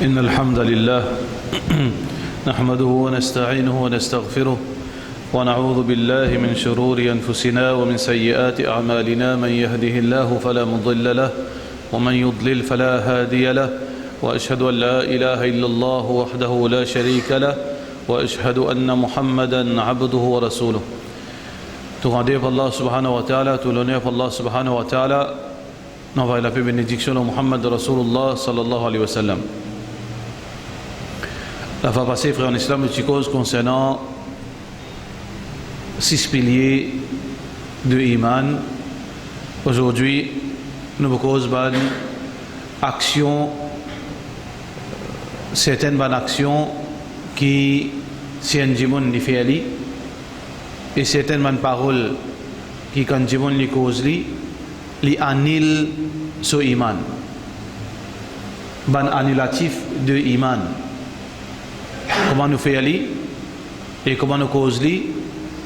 إن الحمد لله نحمده ونستعينه ونستغفره ونعوذ بالله من شرور أنفسنا ومن سيئات أعمالنا من يهده الله فلا مضل له ومن يضلل فلا هادي له وأشهد أن لا إله إلا الله وحده لا شريك له وأشهد أن محمدا عبده ورسوله. Tout rendez pour Allah subhanahu wa ta'ala, tout l'honneur pour Allah subhanahu wa ta'ala. On va la paix bénédiction de Muhammad Rasulullah sallallahu alayhi wa sallam. La fois passée, frère en islam, une cause concernant 6 piliers de Iman. Aujourd'hui, nous cause une action, certaines bonnes actions qui sont jimoun li fait ali, et certaines bonnes paroles qui quand jimoun li cause li annule ce Iman. Ban annulatif de Iman. Comment nous fait ali et comment nous cause li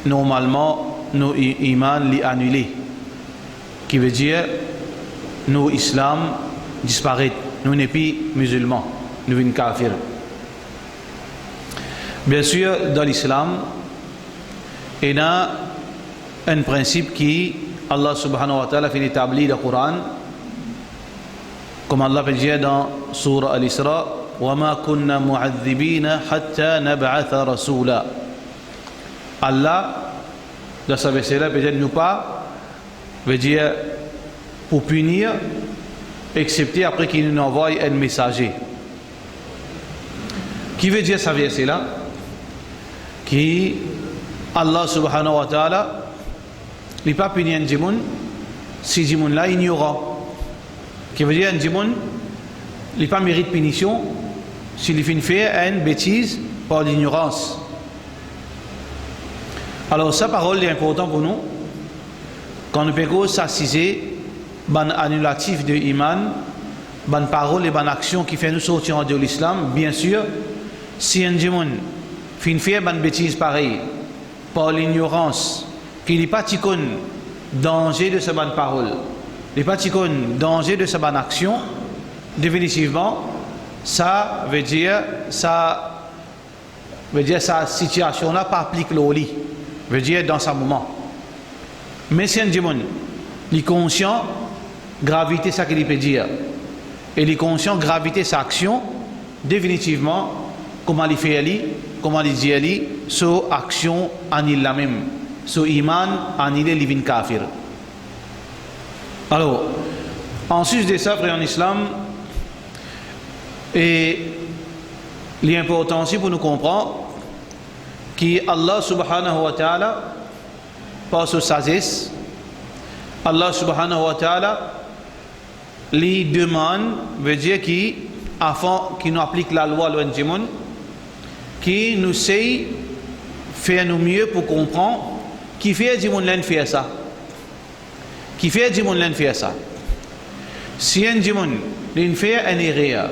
normalement nos iman li annulé, qui veut dire nos islam disparaît, nous n'est plus musulmans, nous sommes kafirs. Bien sûr, dans l'islam il y a un principe qui Allah subhanahu wa ta'ala fait établir dans le Coran, comme Allah peut dire dans Surah Al-Isra: وَمَا كُنَّا مُعَذِّبِينَ حَتَّى نَبْعَثَ رَسُولًا. Allah, dans ce verset-là, peut-être nous pas, veut dire pour punir, excepté après qu'il nous envoie un messager. Qui veut dire ce verset-là? Qui Allah subhanahu wa ta'ala n'est pas puni un djimoun si djimoun là ignorant. Qui veut dire un djimoun n'est pas mérite punition s'il fait une bêtise par l'ignorance. Alors sa parole est importante pour nous quand nous pouvons s'assiser ban annulatif de iman, ban parole et ban action qui fait nous sortir de l'islam. Bien sûr, si un djimoun fait ban bêtise pareille par l'ignorance, qu'il n'est pas ticon danger de sa bonne parole, il n'est pas ticon danger de sa bonne action, définitivement ça veut dire sa situation là pas applique le lit, veut dire dans sa moment. Mais si un djimoun il est conscient gravité ça qu'il peut dire et il est conscient gravité sa action, définitivement comment il fait ali, comment il dit ali, so action annule la même, so iman annule livin kafir. Alors ensuite de ça, frère en islam, et l'important aussi pour nous comprendre que Allah subhanahu wa ta'ala par sa sagesse, Allah subhanahu wa ta'ala lui demande, veut dire qu'avant qu'il nous applique la loi loin du monde, qui nous sait faire nous mieux pour comprendre qui fait du monde faire ça, qui fait du monde faire ça. Si un djimoun fait un erreur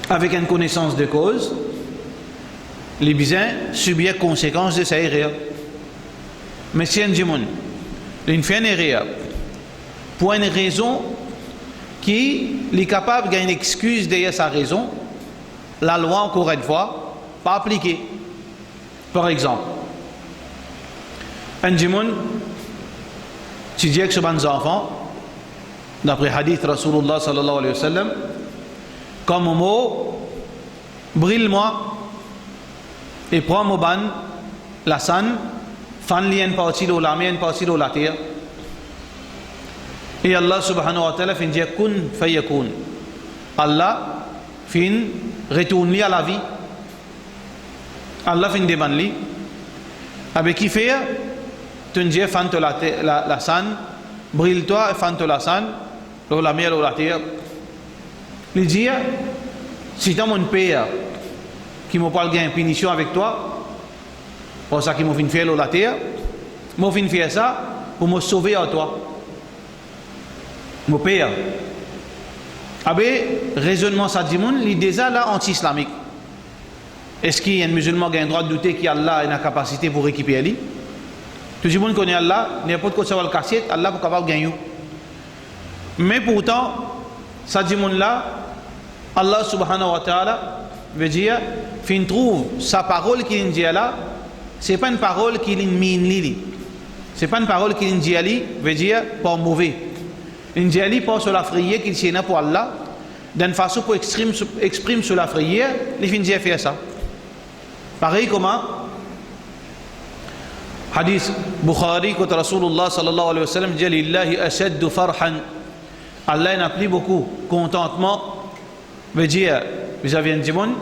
avec une connaissance de cause, les besoins subissent les conséquences de sa erreur. Mais si un djimoun fait une erreur pour une raison qui est capable de gagner une excuse derrière sa raison, la loi encore une fois pas appliquée. Par exemple, un djimoun tu dis que ce bon enfant, d'après hadith Rasulullah sallallahu alayhi wa sallam, comme mot, brille-moi et prends mon ban, la san, fan li une partie de la main, une partie de la terre. Et Allah subhanahu wa ta'ala fin dire kun fayakun. Allah fin retourne li à la vie. Allah fin demande li. Avec qui faire? Tu dis fan te la san, brille-toi et fan te la san, la mer ou la terre. Il dit, si tu as mon père qui m'a pas gagné punition avec toi, pour ça qu'il m'a fait faire la terre, m'a fait faire ça pour me sauver à toi. Mon père. Avec raisonnement ça dit il est déjà là anti-islamique. Est-ce qu'il y a un musulman qui a le droit de douter qu'Allah a une capacité pour récupérer lui? Tout le monde connaît Allah, n'importe quoi ça va le casser, Allah pour capable de gagner. Mais pourtant, ça dit là, Allah subhanahu wa ta'ala veut dire, fin trouve sa parole qu'il dit là, c'est pas une parole qu'il mine li. C'est pas une parole qu'il dit ali, veut dire pas mauvais. Il dit ali pas sur la prière qu'il s'y pour Allah, d'une façon pour exprime sur la prière, il fin dire faire ça. Pareil comment hadith Bukhari que Rasulullah sallallahu alayhi wa sallam dit lillahi ashaddu farhan, Allah n'a plus beaucoup contentement, veut dire vis-à-vis d'un monde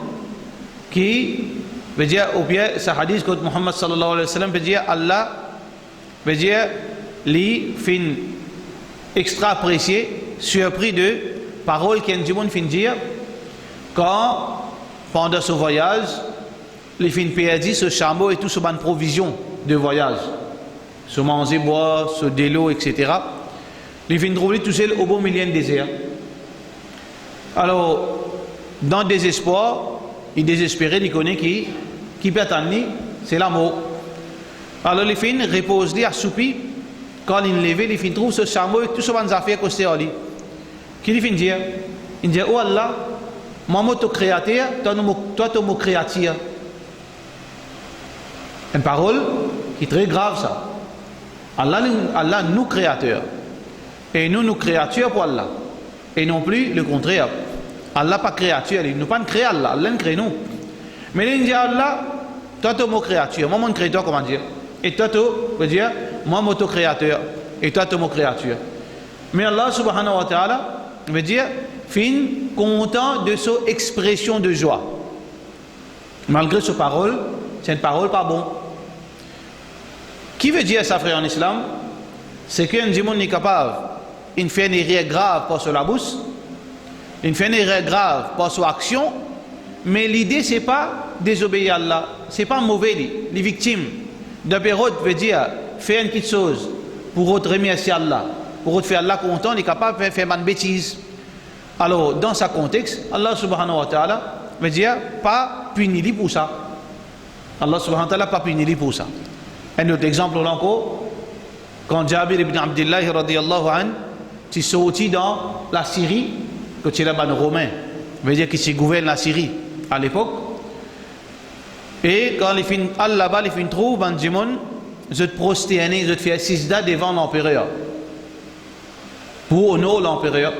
qui veut dire ou bien ce hadith que Muhammad sallallahu alayhi wa sallam veut dire Allah veut dire li fin extra apprécié surpris de paroles qu'un monde fin dire quand pendant ce voyage les fin perdu ce chameau et tout ce ban provision de voyage, se manger, boire, se délo, etc. Les fin trouver tout seul au beau milieu du désert. Alors, dans le désespoir, il désespéré, il connaît qui peut attendre, c'est la mort. Alors, les fin repose, les assoupi, quand il lève, les fin trouve ce chameau et tout ce ban affaires que c'est ali. Qui les fin dire? Il dit, oh Allah, moi, tu créateur, toi, tu es créateur. Une parole qui est très grave ça. Allah nous créateur. Et nous créatures pour Allah. Et non plus le contraire. Allah pas créature, il nous pas créé Allah, Allah crée nous. Mais il dit Allah, toi tu es mon créature, moi mon créateur comment dire? Et toi tu veux dire moi mon créateur et toi tu es mon créature. Mais Allah subhanahu wa ta'ala veut dire fin content de son expression de joie. Malgré cette parole, c'est une parole pas bon. Qui veut dire ça, frère, en islam? C'est qu'un démon n'est capable, il fait une erreur grave par la bouche, il fait une erreur grave par son action, mais l'idée, c'est pas désobéir à Allah, c'est pas mauvais, les victimes. De période veut dire faire une petite chose pour autre remercier Allah, pour autre faire Allah content, il est capable de faire une bêtise. Alors, dans ce contexte, Allah subhanahu wa ta'ala veut dire pas punir pour ça. Allah subhanahu wa ta'ala pas punir pour ça. Un autre exemple encore, quand Jabir ibn Abdullah radiyallahu anhu est sorti dans la Syrie, que c'est là-bas le Romain, veut dire qu'il gouverne la Syrie à l'époque, et quand là-bas il fin trouve un démon, je te prosterner, je te faire sijda devant l'empereur, pour honorer l'empereur.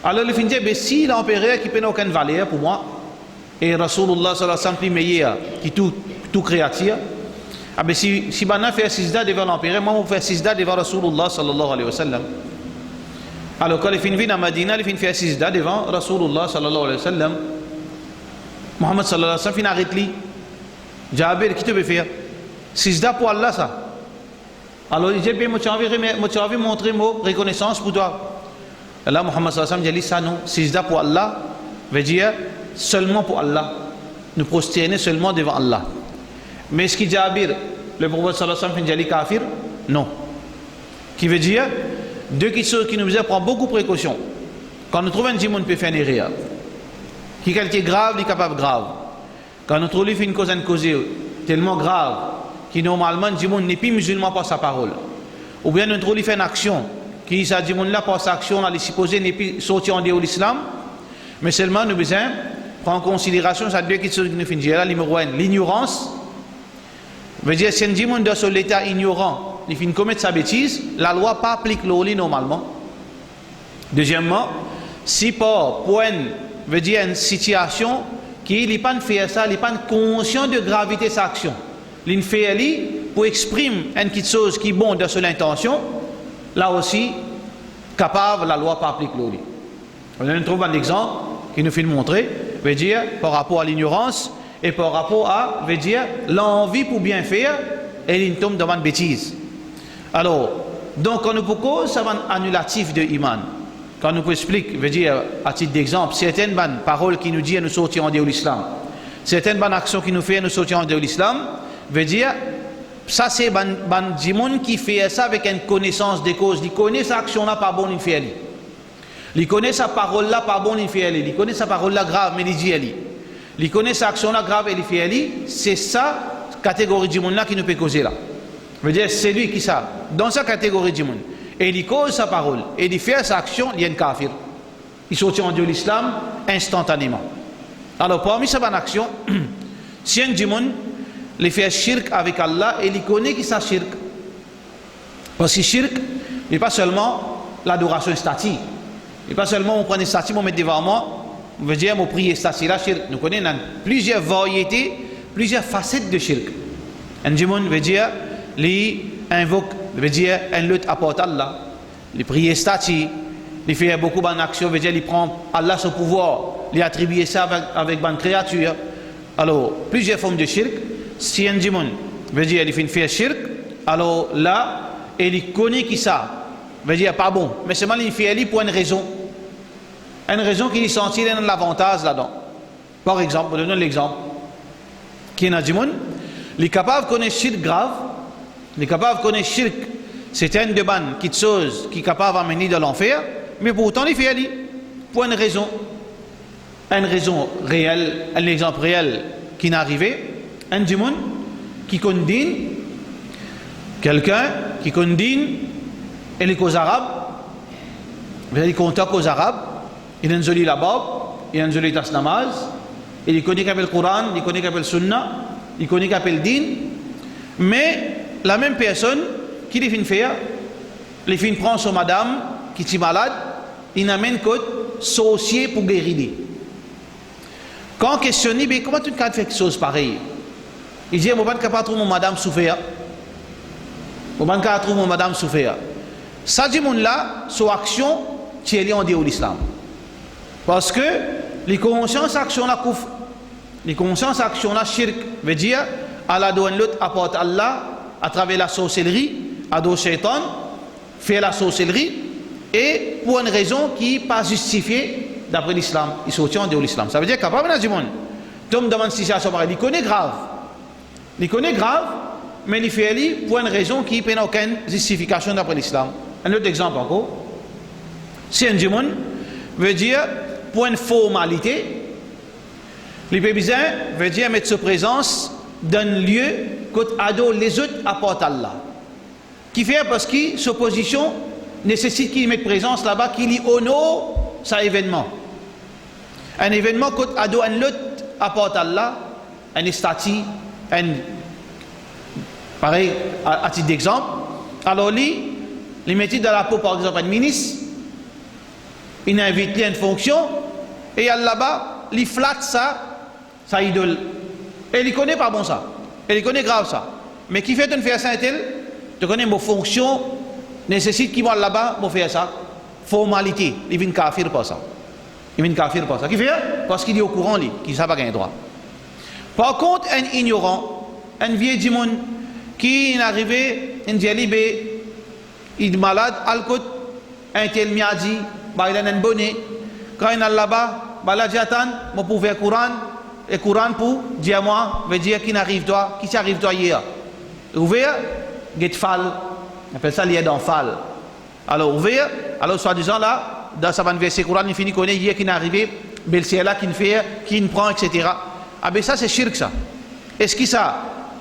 Alors il fin dit, ben si l'empereur qui n'a aucune valeur pour moi, et Rasulullah sallallahu alayhi wa sallam plus meilleur qui tout créature, ah ben si Bana fait sijda devant l'empereur, moi je fais sijda devant Rasulullah sallallahu alayhi wa sallam. Alors quand il finit à Medina, il fait sijda devant Rasulullah sallallahu alayhi wa sallam. Muhammad sallallahu alayhi wa sallam arrête lui. Jabir, qui te veut faire? Sijda pour Allah ça. Alors il dit, bien, moi tu as envie montrer ma reconnaissance pour toi. Là Muhammad sallallahu alayhi wa sallam dit ça non. Sijda pour Allah veut dire seulement pour Allah. Nous prosterner seulement devant Allah. Mais est-ce qu'il dit Jabir, le prophète sallallahu alayhi wa sallam dit kafir? Non. Qui veut dire deux choses qui nous disent prendre beaucoup de précautions. Quand nous trouvons un démon peut faire une erreur, qui est quelque grave, il est capable grave. Quand nous trouvons une cause tellement grave, qui normalement le démon n'est plus musulman par sa parole. Ou bien nous trouvons une action, qui ça démon là par sa action, on est supposé n'est plus sorti en dehors de l'islam, mais seulement nous besoin prendre en considération ça deux choses qui nous finissent là, numéro 1, l'ignorance. Veut dire si un démon dans son état ignorant, il finit commettre sa bêtise, la loi pas applique l'oli normalement. Deuxièmement, si pour une veut dire une situation qui n'est pas fait ça, il n'est pas conscient de gravité de sa action. Il fait pour exprimer une petite chose qui est bonne dans son intention, là aussi capable la loi pas applique l'oli. On trouve un exemple qui nous fait montrer, veut dire par rapport à l'ignorance et par rapport à veut dire l'envie pour bien faire et il tombe dans une bêtise. Alors, donc quand nous pouvons ça va un annulatif de iman. Quand nous expliquer, veut dire à titre d'exemple, certaines bonnes paroles qui nous disent nous sortir en dehors de l'islam, certaines bonnes actions qui nous font nous sortir en dehors de l'islam, veut dire ça c'est ban dimon qui fait ça avec une connaissance des causes. Il connaît sa action là pas bon, il fait. Il connaît sa parole là pas bon, il fait. Il connaît sa parole là grave, mais il dit elle. Il connaît sa action là grave, il fait. C'est ça catégorie dimon là qui nous peut causer là. Veut dire c'est lui qui ça dans sa catégorie dimon. Et il cause sa parole et il fait sa action, il y a un kafir. il sortit en Dieu l'islam instantanément. Alors parmi ces bonnes actions, si un démon les fait shirk avec Allah et il connaît qui ça shirk. Parce que shirk n'est pas seulement l'adoration statique. Il n'est pas seulement on prend des statues, on met devant moi, on veut dire on prie statue là shirk. Nous connaissons plusieurs variétés, plusieurs facettes de shirk. Un démon veut dire il invoque, veut dire un lutte apporte Allah. Il prie statue, il fait beaucoup d'actions, veut dire il prend Allah son pouvoir, il attribue ça avec bonne créature. Alors plusieurs formes de shirk. Si un démon veut dire il fait une faire shirk, alors là il connaît qui ça veut dire pas bon, mais seulement il fait pour une raison qu'il sentit l'avantage là-dedans. Par exemple, je donne l'exemple qui est un démon, il est capable de connaître shirk grave, il est capable de connaître shirk, c'est une de bonnes qui chose qui est capable d'amener de l'enfer, mais pourtant il fait pour une raison réelle, un exemple réel qui n'est arrivé. Un démon qui condamne quelqu'un qui condamne et les causes arabes, il contacte aux arabes, il a une jolie la barbe, il a une jolie tasse namaz, il connaît qu'appelle le Coran, il connaît qu'appelle le Sunna, il connaît qu'appelle le din, mais la même personne qui les fait faire, les fait prendre son madame qui est malade, il n'amène que sorcier pour guérir. Quand on questionne, comment tu as fait quelque chose pareil? Il dit, je ne peux pas trouver mon madame souffert. Je ne peux pas trouver mon madame souffert. Ça dit, là, son action, tu es en dehors de l'islam. Parce que les consciences actions la kouf, les consciences actions la shirk, veut dire, Allah donne l'autre apporte Allah à travers la sorcellerie, à dos shaitan, fait la sorcellerie, et pour une raison qui n'est pas justifiée d'après l'islam. Il sortit en dehors de l'islam. Ça veut dire qu'après, il y a monde, tombe dans une situation pareille, il connaît grave. Il connaît grave, mais il fait pour une raison qui n'a aucune justification d'après l'islam. Un autre exemple encore. Si un démon veut dire pour une formalité, les besoin veut dire mettre sa présence dans un lieu que les autres apportent à Allah. Qui fait parce que sa position nécessite qu'il mette présence là-bas, qu'il y honore cet événement. Un événement que l'autre apporte à Allah, un statut, pareil, à titre d'exemple, alors lui, il met dans la peau, par exemple, un ministre, il invite à une fonction, et là-bas, il flatte sa idole. Et il connaît pas bon ça. Et il connaît grave ça. Mais qui fait une faire ça, tu connais mon fonction, nécessite qu'il va là-bas pour faire ça. Formalité. Il vient kafir pour ça. Il vient kafir pour ça. Qui fait? Parce qu'il est au courant, lui, qu'il ne sait pas gagner droit. Par contre, un ignorant, un vieux démon qui est arrivé, il est malade, un tel m'a dit, il a un bonnet, quand il est là-bas, il a dit, attends, je peux faire le Coran, et le Coran pour dire moi, veut dire qui n'arrive toi, qui s'arrive toi hier. Ouvert, get fall, on appelle ça l'aide en fall. Alors ouvert, alors soi-disant là, dans sa verset Coran, il finit connaître hier qui n'est arrivé, Belsia là qui ne fait, qui ne prend, etc. Ah ben ça c'est shirk ça. Est-ce que ça,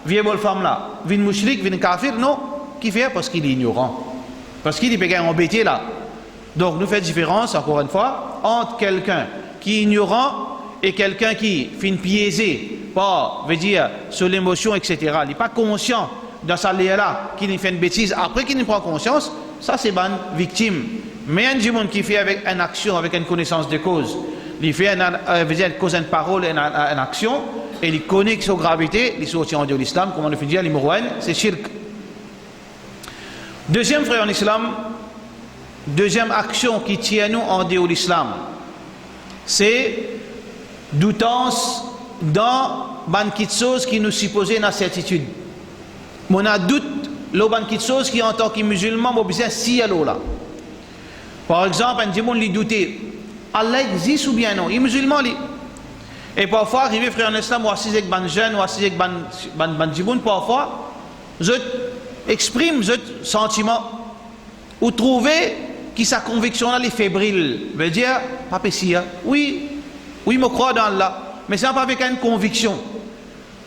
vieille bonne femme là, vient mouchrik, vient kafir? Non. Qui fait? Parce qu'il est ignorant. Parce qu'il est pas embêté là. Donc nous faisons différence, encore une fois, entre quelqu'un qui est ignorant et quelqu'un qui finit piégé par, veut dire, sur l'émotion, etc. Il n'est pas conscient dans sa là qu'il fait une bêtise. Après qu'il ne prend conscience, ça c'est une victime. Mais un démon qui fait avec une action, avec une connaissance de cause, il fait une cause, une parole, une action, et il connaît sa gravité, il sortit en Dieu l'islam, comme on le fait dire, c'est shirk. Deuxième frère en islam, deuxième action qui tient nous en dehors de l'islam, c'est doutance dans une chose qui nous supposait une certitude. On a doute dans une chose qui en tant que musulman, on a besoin si là. Par exemple, un démon lui douter, Allah existe ou bien non, il est musulman lui. Et parfois, arrivé frère en islam, ou assis avec ban jeune, ou assis avec ban démon, parfois, je exprime ce sentiment ou trouver que sa conviction là est fébrile, veut dire pas pessia. Oui, je crois dans Allah, mais c'est pas avec une conviction.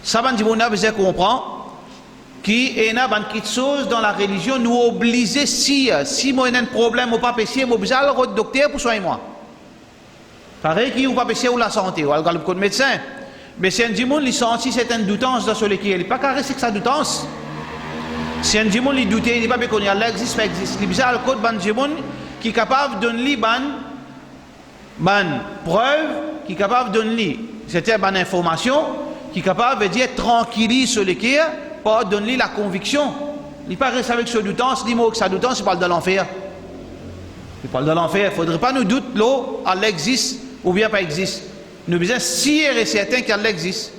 Ça va dire on a besoin de comprendre qu'il y a une chose dans la religion nous oblige si moi j'ai un problème ou pas pessia, moi besoin de docteur pour soigner moi. Pareil qui ou pas baisser ou la santé, ou alors le médecin. Mais si un dimon il senti certaines doutances dans ce qui il pas carré c'est que ça doutance. Si un dimon il doute, il pas qu'on Allah existe, pas existe. Il bizarre le code ban dimon qui est capable de donner ban preuve, qui est capable de donner c'était ban information, qui est capable de dire tranquilliser ce qui est, pas donner la conviction. Il pas reste avec ce doutance, il mot que ça doutance, il parle de l'enfer. Il parle de l'enfer. Il ne faudrait pas nous douter l'eau, Allah existe ou bien pas existe. Nous besoin sûr et certain qu'Allah existe.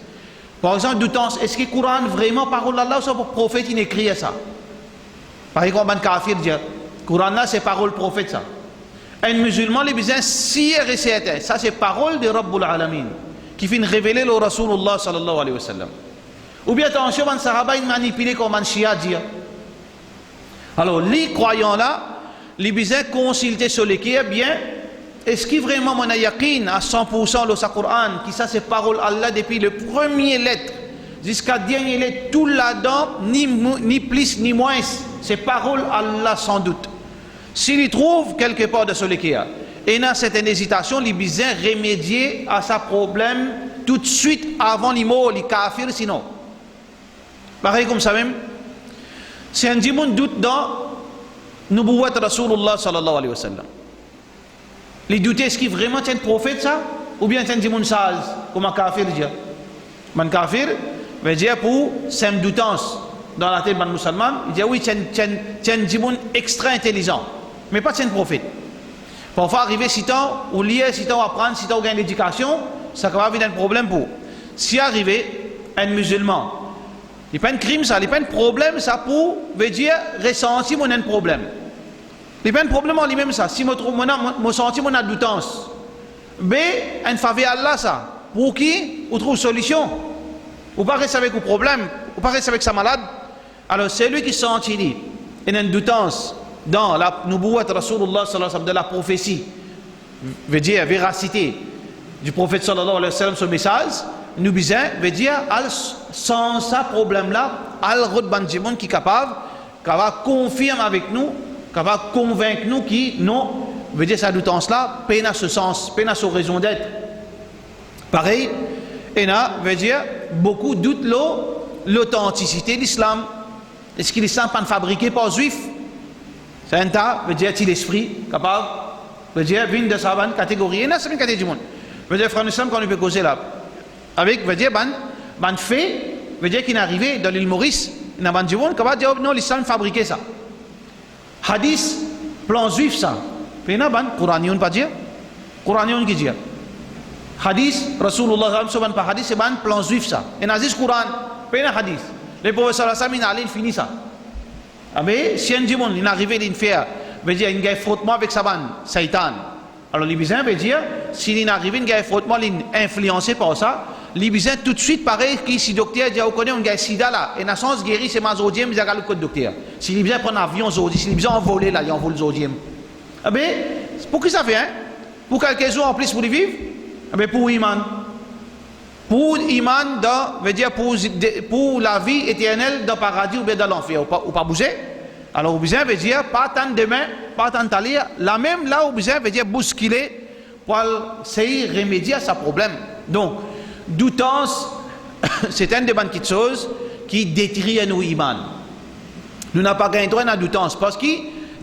Par exemple, doutance, est-ce que le Coran vraiment parole d'Allah ou c'est pour prophète qui écrit ça? Par exemple, un kafir dit, le Coran là c'est parole prophète ça. Un musulman, il besoin sûr et certain. Ça c'est parole de Rabbul Alamin qui vient révéler le Rasulullah sallallahu alayhi wa sallam. Ou bien attention, un sahaba il manipulé comme un chia dit. Alors, les croyants là, les besoin consulter sur les qui est bien. Est-ce qu'il vraiment mon yaqin à 100% le Coran, qui ça c'est parole Allah depuis le premier lettre jusqu'à dernière lettre, tout là-dedans, ni plus ni moins, c'est parole Allah sans doute. S'il trouve quelque part de ce qui est, et dans cette hésitation, il besoin remédier à sa problème tout de suite avant les mots, les kafirs sinon. Pareil comme ça même, si un dimon doute dans Nubuwat Rasulullah sallallahu alayhi wa sallam. Les doutes, est-ce qu'il vraiment est un prophète ça? Ou bien c'est un dimon sage, comme un kafir dit? Un kafir veut dire pour c'est une doutance dans la tête d'un musulman, il dit oui, c'est un dimon extra intelligent, mais pas c'est un prophète. Parfois arriver si temps, ou lire, si temps apprendre, si temps gagner l'éducation, ça va avoir un problème pour. Si arriver un musulman, il n'y a pas un crime ça, il n'y a pas un problème ça pour, veut dire ressentir mon un problème. Il n'y a pas un problème en lui-même ça. Si je trouve mon senti mon doutance, mais un faveur Allah ça. Pour qui on trouve solution. Ou pas rester avec le problème, ou pas rester avec sa malade. Alors c'est lui qui sent il y a une doutance dans la Nubuwat Rasulullah sallallahu alayhi wa sallam, de la prophétie, veut dire véracité du prophète sallallahu alayhi wa sallam, ce message, nous besoin veut dire sans ça problème là, al road bandimon qui est capable confirmer avec nous, capable convaincre nous qui non veut dire sa doutance là peine à ce sens, peine à sa raison d'être. Pareil, et là veut dire beaucoup doutent l'authenticité de l'islam. Est-ce que l'islam pas fabriqué par juif? C'est un tas veut dire il esprit capable veut dire vient de sa bonne catégorie. Et là c'est une catégorie du monde. Veut dire frère l'islam quand on peut causer là avec veut dire ban fait veut dire qu'il est arrivé dans l'île Maurice, il a ban du monde capable dire non l'islam fabriqué ça. Hadith plan juif ça. Pena ban Quranion pas dire Quranion qui dit hadith Rasulullah sallallahu alaihi wasallam hadith c'est ban plan juif ça. Et Aziz Quran pena hadith. Les prophètes sallallahu alayhi wa sallam il finit ça. Mais si un démon il est arrivé à faire veut dire il y a un frottement avec sa bande Satan. Alors les bizarres veut dire s'il est arrivé il y a un frottement influencé par ça, les bizarres tout de suite pareil qui si docteur dit on connaît un gars sida là et naissance guéri c'est ma zodième ils regardent le code docteur. Si les bizarres prennent un avion zodième, si les bizarres envolé là ils envolent le zodième. Mais pour qui ça fait hein? Pour quelques jours en plus pour y vivre? Mais pour iman. Pour iman dans veut dire pour la vie éternelle dans le paradis ou bien dans l'enfer ou pas bouger. Alors au besoin veut dire pas tant demain, pas tant aller, la même là au besoin veut dire bousculer pour essayer de remédier à ce problème. Donc doutance c'est une des bonnes petites choses qui détruit nos iman. Nous n'avons pas gagné droit à la doutance parce que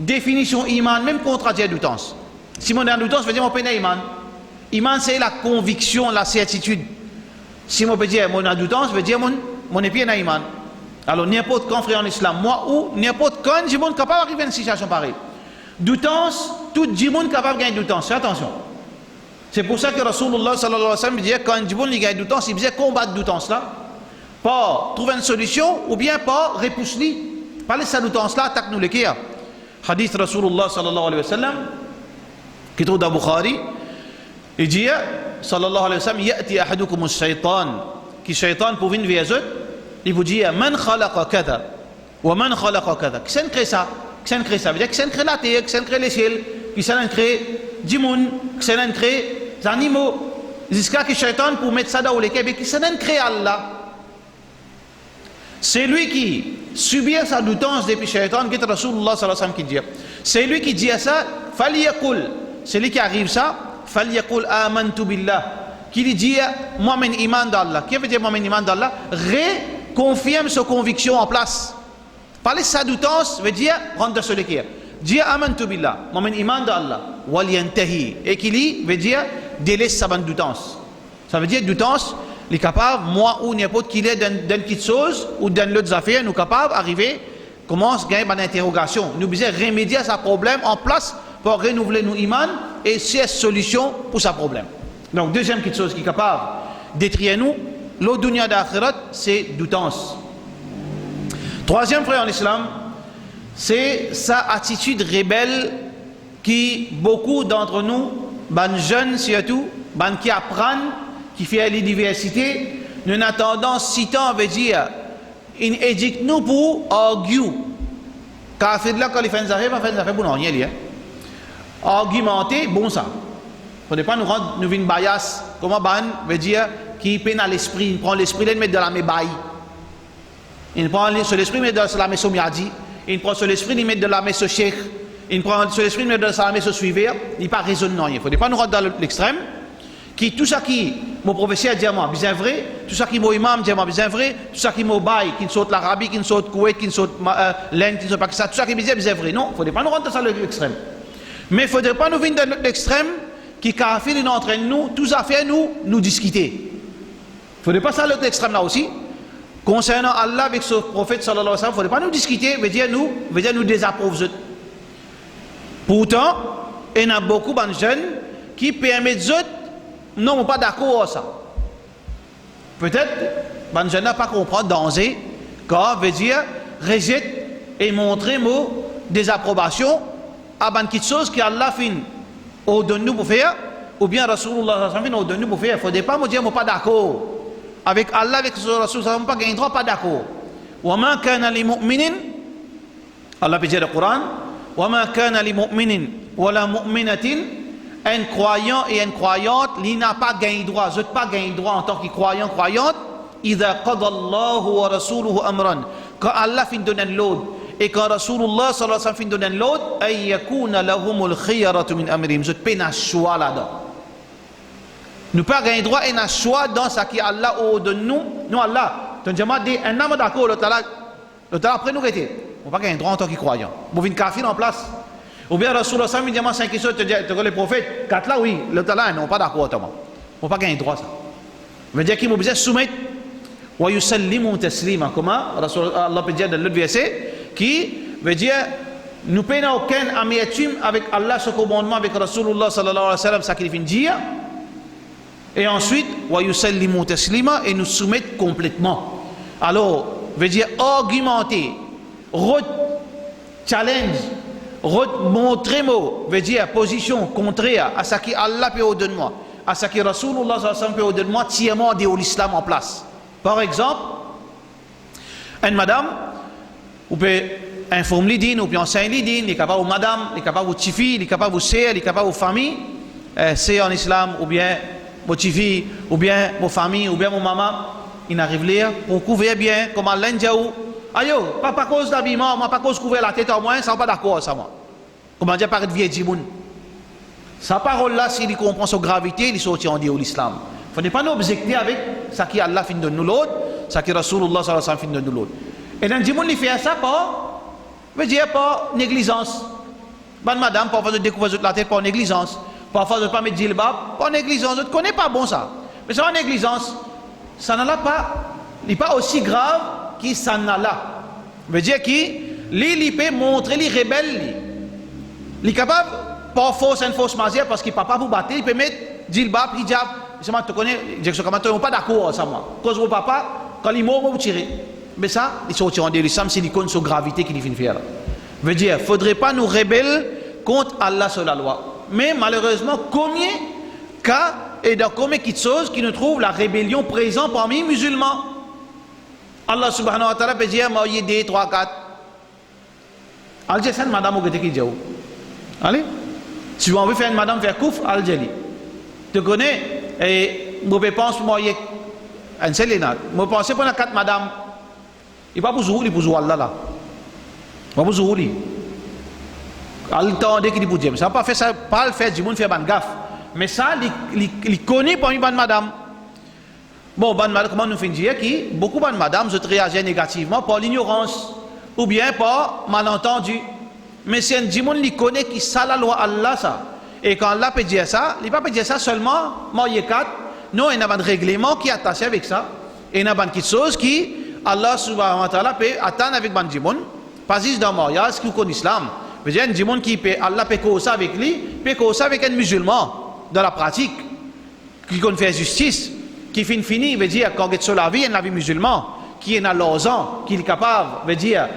définition iman même contradit la doutance. Si mon doutance veut dire mon peine iman. Iman c'est la conviction, la certitude. Si moi peux dire mon doutance veut dire mon épied na iman. Alors n'importe quand frère en islam, moi ou n'importe quand du monde capable d'arriver à une situation pareille. Doutance, tout du monde capable de gagner doutance. Fais attention. C'est pour ça que Rasulullah sallallahu alayhi wa sallam dit quand du monde gagne doutance, il disait combattre doutance là, pas trouver une solution ou bien pas repousser. Pas laisser sa doutance là attaque nous le kia. Hadith Rasulullah sallallahu alayhi wa sallam qui trouve dans Bukhari, il dit sallallahu alayhi wa sallam ya'ti ahadukum ash-shaytan qui shaytan pour venir vers eux. Il vous dit man khalaqa kada wa man khalaqa kada. Qui s'en crée ça? Qui s'en crée ça? Veut dire qui s'en crée la terre, qui s'en crée les ciels, qui s'en crée du monde, qui s'en crée les animaux. Jusqu'à que Shaitan pour mettre ça dans le cœur, qui s'en crée Allah. C'est lui qui subit sa doutance depuis Shaitan, qui est Rasulullah sallallahu alayhi wa sallam qui dit. C'est lui qui dit ça, faliyakul. C'est lui qui arrive ça. فَلْيَقُلْ آمَنْتُ بِاللَّهِ, qu'il dit moi men iman d'Allah. Qui veut dire moi men iman d'Allah? Confirme sa conviction en place. Parler sa doutance veut dire rendre de ce l'équerre. Dire amantu billah, moi men iman d'Allah. Wal yantahi, et qu'il veut dire délaisse sa doutance. Ça veut dire doutance, les capables, moi ou n'importe qui est d'une petite chose ou d'une autre affaire, nous capables d'arriver, commence à gagner une interrogation. Nous devons remédier à ce problème en place pour renouveler nos iman et c'est solution pour ce problème. Donc deuxième petite chose qui est capable d'étrier nous, l'autre dunya d'akhirat, c'est doutance. Troisième frère en islam, c'est sa attitude rebelle qui beaucoup d'entre nous, ban jeunes surtout, ban qui apprennent, qui fait l'université, nous avons tendance, si tant veut dire, il éduque nous pour argue. Car fait de là, quand il fait des affaires pour nous rien lire. Argumenter, bon ça. Il ne faut pas nous rendre, nous une bias, comment ban veut dire, qui peine à l'esprit, il prend l'esprit, il met de la mébaille. Il prend sur l'esprit, il met de la messo miadi. Il prend sur l'esprit, il met de la messo cheikh. Il prend sur l'esprit, il met de la messo suivre. Il n'est pas raisonnant. Il ne faut pas nous rendre dans l'extrême. Qui tout ça qui mon professeur dit moi bien vrai, tout ça qui mon imam dit moi bien vrai, tout ça qui mon bail qui saute l'Arabie, qui saute Koweït, qui saute l'Inde, qui saute Pakistan, tout ça qui me dit bien vrai. Non, il ne faut pas nous rendre dans l'extrême. Mais il ne faudrait pas nous venir dans l'extrême qui carafile nous entraîne nous, tout ça fait nous discuter. Il ne faudrait pas ça l'autre extrême là aussi. Concernant Allah avec son prophète sallallahu alayhi wa sallam, il ne faudrait pas nous discuter, veut dire nous désapprouver. Pourtant, il y a beaucoup de jeunes qui permettent non, pas d'accord avec ça. Peut-être, les jeunes n'ont pas compris le danger, quand veut dire rejette et montrer mon désapprobation à une petite chose que Allah fin au donne nous pour faire, ou bien Rasulullah fin au donne nous pour faire. Il ne faudrait pas me dire pas d'accord. Avec Allah, avec Rasulullah, on ne pas gagner droit, pas d'accord. وَمَا كَانَ لِمُؤْمِنٍ, Allah peut dire le Coran, وَمَا كَانَ لِمُؤْمِنٍ وَلَا مُؤْمِنَةٍ, un croyant et une croyante, il n'a pas gagné droit, je n'ai pas gagné droit en tant que croyant, croyante, إِذَا قَضَى اللَّهُ وَرَسُولُهُ أَمْرًا, quand Allah fin donne l'autre, et quand Rasulullah sallallahu alayhi wa sallam fin donne l'autre, أَن يَكُونَ لَهُمُ الْخِيَرَةُ مِنْ أَمْرِهِمْ, je n'ai pas un choix là-dedans. Nous pas gagner droit et un choix dans ce qui Allah ordonne nous. Nous Allah, tu as dit un homme d'accord, le talak après nous arrêter. On pas gagner droit en tant que croyant. Vous venez kafir en place. Ou bien Rasulullah sallallahu alayhi wa sallam dit 5 questions, tu dis les prophètes, 4 là oui, le talak non pas d'accord autrement. On pas gagner droit ça. Veut dire qu'il m'a besoin soumettre wa yusallimu taslima. Comment Allah peut dire dans l'autre verset qui veut dire nous payons aucun amertume avec Allah ce commandement avec Rasulullah sallallahu alayhi wa sallam ça qu'il vient dire. Et ensuite, wa yusallimu taslima, et nous soumettre complètement. Alors, veut dire argumenter, challenge, montrer moi, veut dire position contraire à ce qui Allah peut ordonner moi, à ce qui Rasulullah sallallahu alayhi wa sallam peut ordonner moi, tièrement de l'islam en place. Par exemple, une madame, ou peut informer l'idine, ou peut enseigner l'idine, il est capable de madame, il est capable de tifi, il est capable de sœur, il est capable de famille, c'est en islam, ou bien mon fille, ou bien mon famille, ou bien mon maman, il arrive là pour couvrir bien, comme Allah dit, ayo, pas cause d'habillement, moi pas cause couvrir la tête au moins, ça va pas d'accord ça moi. Comment dire paraître vieille dimoun. Sa parole là, s'il comprend sa gravité, il sortit en Dieu l'islam. Il ne faut pas nous objecter avec ce qui Allah fin de nous l'autre, ce qui Rasulullah sallallahu alayhi wa sallam fin de nous l'autre. Et dans le dimoun, il fait ça pas, veut dire pas négligence. Bonne madame, parfois je découvre la tête par négligence. Parfois, je ne pas mettre djilbab, pas négligence, je ne connais pas bon ça. Mais c'est pas négligence, ça n'a pas, n'est pas aussi grave que ça n'a là. Veut dire qu'il peut montrer les rebelles, il est capable, pas force une force majeure parce qu'il ne peut pas vous battre, il peut mettre djilbab, hijab, tu connais, je ne suis pas d'accord avec ça moi. Cause mon papa, quand il mort, vous tirez. Mais ça, il sortit en l'islam, c'est l'icône sur gravité qu'il vient faire. Veut dire, il ne faudrait pas nous rebeller contre Allah sur la loi. Mais malheureusement, combien cas et dans combien de choses qui nous trouvent la rébellion présente parmi les musulmans. Allah subhanahu wa ta'ala peut dire, moi, il y a des 3, 4. Algérie, madame, vous qui dit. Allez, si vous voulez faire une madame faire couf, Algérie. Tu connais, et je pense, moi, il y a un seul énat. Je pense pour 4 madame. Il n'y a pas besoin de vous Allah là. Il n'y a pas besoin de vous. Al temps dès qu'il dit ça pas fait ça pas le fait du monde fait ban gaffe mais ça il connaît parmi ban madame. Bon, ban madame, comment nous finissons dire qui beaucoup ban madame je réagissent négativement par l'ignorance ou bien par malentendu. Mais si un dimon li connaît qui ça la loi Allah ça. Et quand Allah peut dire ça, il ne peut pas dire ça seulement marié 4. Non, il y a un règlement qui est attaché avec ça. Et il y a une chose qui Allah subhanahu wa ta'ala peut attendre avec ban dimon. Pas juste dans le mariage qui connaît l'islam. Il y a un dimon qui peut Allah peut causer avec lui, peut causer avec un musulman dans la pratique qui connaît faire justice, qui finit veut dire quand il est sur la vie, il y a la vie musulmane qui est dans l'orgent, qui est capable veut dire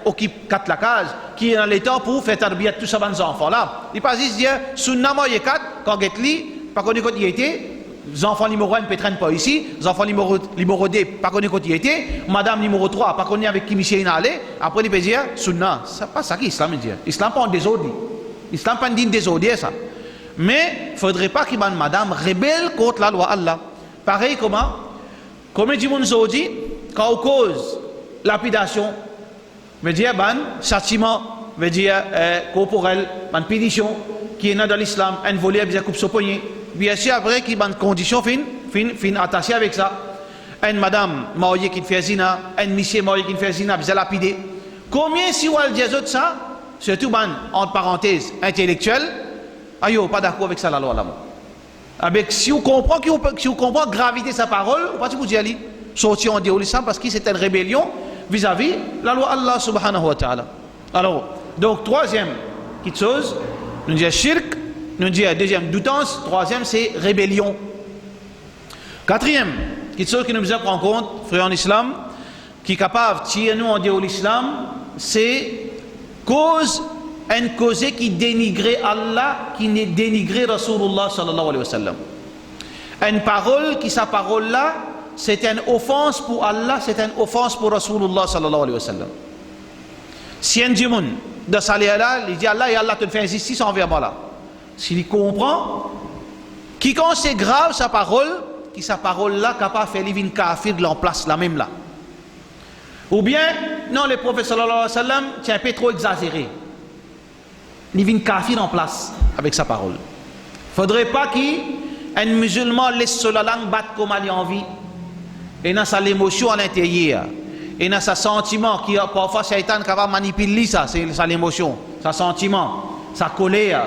occupe 4 la case, qui est dans l'état pour faire tarbiyat tous ces enfants là. Il pas juste dire sunna marié 4 quand il est pas connaît quand il était. Les enfants numéro 1 ne traînent pas ici, les enfants numéro 2 pas connaît quand il était, madame numéro 3 pas connaît avec qui monsieur est allé, après il peut dire sunna, c'est pas ça qu'Islam dit. Islam pas en désordre. Islam pas dit désordre ça. Mais il ne faudrait pas qu'il y ait une madame rebelle contre la loi Allah. Pareil comme dit mon dit quand on cause lapidation, veut dire ban châtiment, veut dire corporel, ban punition qui est dans l'islam, un volet bien coupe son poignet. Bien sûr, après, qui ban condition fin attaché avec ça. Une madame mariée qui fait zina, un monsieur marié qui fait zina, bien lapidé. Combien si on dit ça, surtout ban entre parenthèses intellectuel, ayo pas d'accord avec ça la loi là. Avec si on comprend gravité de sa parole, ou pas si vous dites sortir en dehors de l'islam parce que c'est une rébellion vis-à-vis la loi Allah subhanahu wa ta'ala. Alors, donc troisième petite chose, nous disons shirk, nous disons deuxième doutance, troisième c'est rébellion. Quatrième petite chose que nous devons prendre en compte, frère en islam, qui est capable de tirer nous en dehors de l'islam, c'est une cause qui dénigrait Allah, qui dénigrait Rasulullah sallallahu alayhi wa sallam. Une parole qui sa parole là, c'est une offense pour Allah, c'est une offense pour Rasulullah sallallahu alayhi wa sallam. Si un djimoun de saler là, il dit Allah et Allah te fait injustice envers moi là. S'il comprend, qui quand c'est grave sa parole, qui sa parole là capable de faire livin kafir de l'emplace la même là. Ou bien, non, le prophète sallallahu alayhi wa sallam, c'est un peu trop exagéré. Livin kafir en place avec sa parole. Faudrait pas qu'un musulman laisse la langue battre comme elle a envie. Et dans sa l'émotion à l'intérieur. Et dans sa sentiment qui parfois Shaitan qui va manipuler ça, c'est sa l'émotion, sa sentiment, sa colère.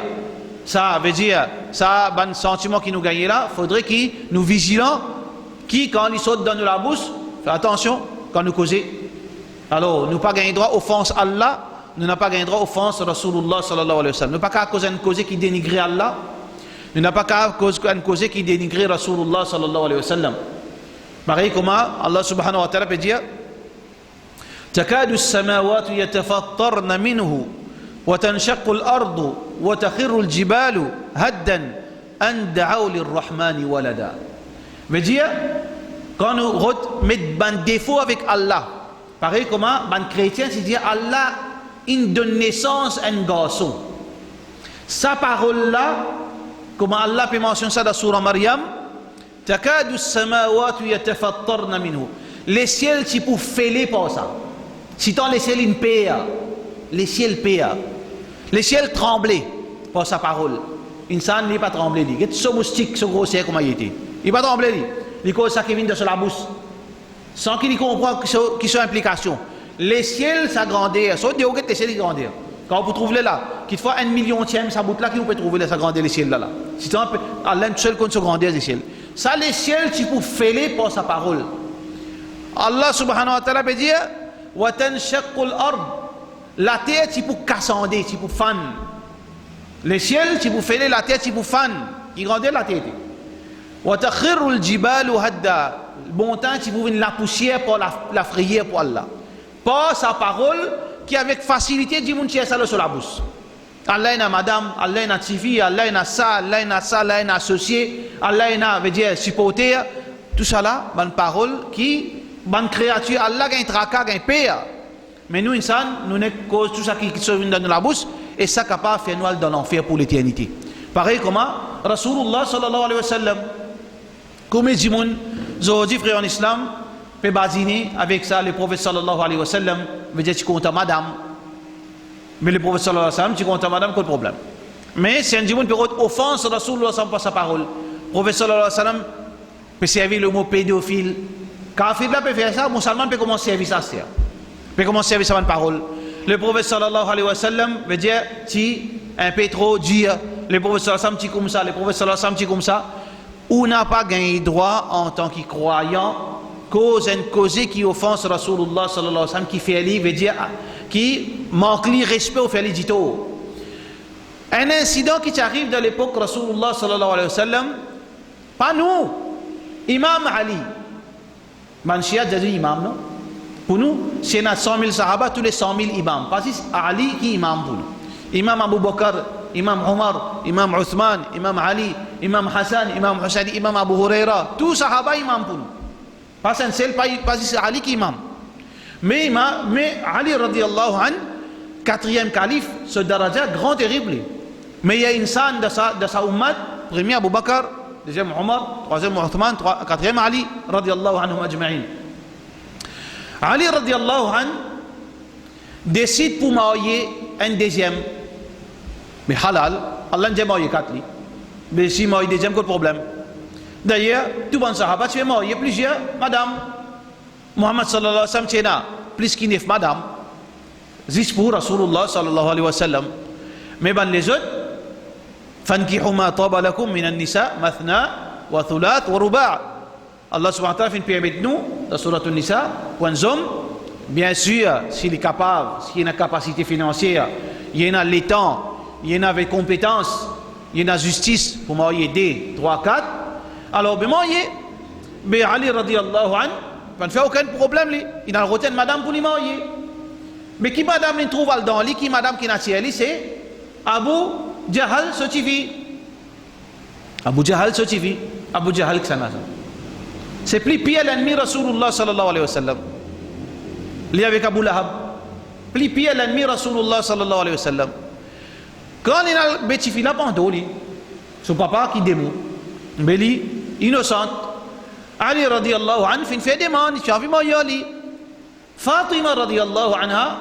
Ça veut dire, ça, ben sentiment qui nous gagne là, faudrait qu'il nous vigilons, qui quand il saute dans la bouche, fais attention quand nous causons. Alors, nous pas gagner droit offense Allah, nous n'avons pas gagné droit offense Rasulullah sallallahu alayhi wa sallam. Nous n'avons pas qu'à causer une cause qui dénigrait Allah, nous n'avons pas qu'à causer une cause qui dénigrait Rasulullah sallallahu alayhi wa sallam. Pareil comme Allah subhanahu wa ta'ala peut dire تكاد السماوات يتفطرن منه وتنشق الأرض وتخر الجبال هدا أن دعوا للرحمن ولدا. Veut dire quand nous mettons un défaut avec Allah, pareil comme un chrétien, c'est dire Allah il donne naissance à un garçon. Sa parole là, comme Allah peut mentionner ça dans la surah Maryam, تكاد السماوات يتفطرن منه. Les ciels tu peux fêler pour ça. Si tant les ciels in paix, les ciels paient, les ciels tremblaient pour sa parole. Insan n'est pas tremblé. Il est ce moustique, ce grossier comme il était. Il va trembler. Il cause ça qui vient de sur la bouche. Sans qu'il comprenne qui sont implications. Les ciels s'agrandir. Sauf des les ciels grandir. Quand vous trouvez là, qu'il faut 1 millionième, ça bout là, qui vous peut trouver là, ça grandir les ciels là. Si tant Allah seul compte se grandir les ciels. Ça, les ciels, tu peux faire pour sa parole. Allah subhanahu wa ta'ala peut dire وَتَنْشَقُّ الْأَرْضِ. La terre, tu peux cassander, tu peux fan. Les ciels, tu peux faire la terre, tu peux fan. Il grandit la terre. وَتَخِرُّ الْجِبَالُ هَدَّا. Le bon temps, tu peux la poussière pour la frayère pour Allah. Par sa parole, qui avec facilité dit mon tiers ça sur la bouche. Allah est madame, Allah est TV, Allah est ça, Allah est ça, Allah est associé, Allah est veut dire supporter. Tout ça là, bonne parole qui bonne créature, Allah gagne tracas, gagne père. Mais nous, insan, nous ne cause tout ça qui se vient dans la bouche et ça capable de faire nous dans l'enfer pour l'éternité. Pareil comment Rasulullah sallallahu alayhi wa sallam, comme les gens, aujourd'hui frère en islam, peut basiner avec ça le prophète sallallahu alayhi wa sallam, veut dire tu comptes à madame. Mais le prophète sallallahu alayhi wa sallam, tu comptes à madame, quel problème? Mais c'est un monde qui offense Rasulullah par sa parole. Le prophète sallallahu alayhi wa sallam peut servir le mot pédophile. Kafir là peut faire ça, musulman peut commencer à servir ça. Peut commencer à servir sa parole. Le prophète sallallahu alayhi wa sallam veut dire ti un peu trop dire. Le prophète sallallahu alayhi wa sallam ti comme ça. Le prophète sallallahu alayhi wa sallam ti comme ça. On n'a pas gagné droit en tant que croyant cause qui offense Rasulullah sallallahu alayhi wa sallam qui fait veut dire qui manque le respect au fait dito. Un incident qui arrive dans l'époque Rasulullah sallallahu alayhi wa sallam, pas nous, Imam Ali. Manshia a dit imam, non? Pour nous, c'est 100 000 sahaba, tous les 100 000 imams. Parce que Ali qui est imam pour nous. Imam Abu Bakr, Imam Omar, Imam Uthman, Imam Ali, Imam Hassan, Imam Hussein, Imam Abu Huraira, tous sahaba imam pour nous. Pas un seul, pas c'est Ali qui est imam. Mais Ali radiallahu anhu, quatrième calife, ce daraja grand terrible. Mais il y a une scène de sa ummat, premier Abu Bakr, deuxième Omar, troisième Uthman, quatrième Ali radiallahu anhu ajma'in. Ali radiallahu anhu décide pour marier un deuxième. Mais halal, Allah n'a pas marié quatre. Mais si marié deuxième, quel problème? D'ailleurs, tout le monde sahaba, tu es marié plusieurs madame. Muhammad sallallahu alayhi wa sallam, tu es là, plus qu'il neuf madame. Juste pour Rasulullah sallallahu alayhi wa sallam. Mais ben les autres, فانكحوا ما طاب لكم من النساء مثنى وثلاث ورباع. Allah subhanahu wa ta'ala fait une permet nous dans Surat An-Nisa quand homme bien sûr s'il est capable, s'il a une capacité financière, il y en a les temps, il y en a avec compétence, il y en a justice pour marier 2, 3, 4, alors bien marier. Mais Ali radiallahu anhu ne fait aucun problème, il a retenu madame pour lui marier. Mais qui madame il trouve dans lui, qui madame qui n'a tiré, c'est Abu Jahal Sotivi. Abu Jahal Sotivi. Abu Jahal Ksana. C'est plus pire l'ennemi Rasulullah sallallahu alayhi wa sallam. Il est avec Abu Lahab. Plus pire l'ennemi Rasulullah sallallahu alayhi wa sallam. Quand il a le petit fils là, son papa qui démon. Mais lui, innocente. Ali radiallahu anhu fait des demandes, il a vu marier. Fatima radiallahu anha,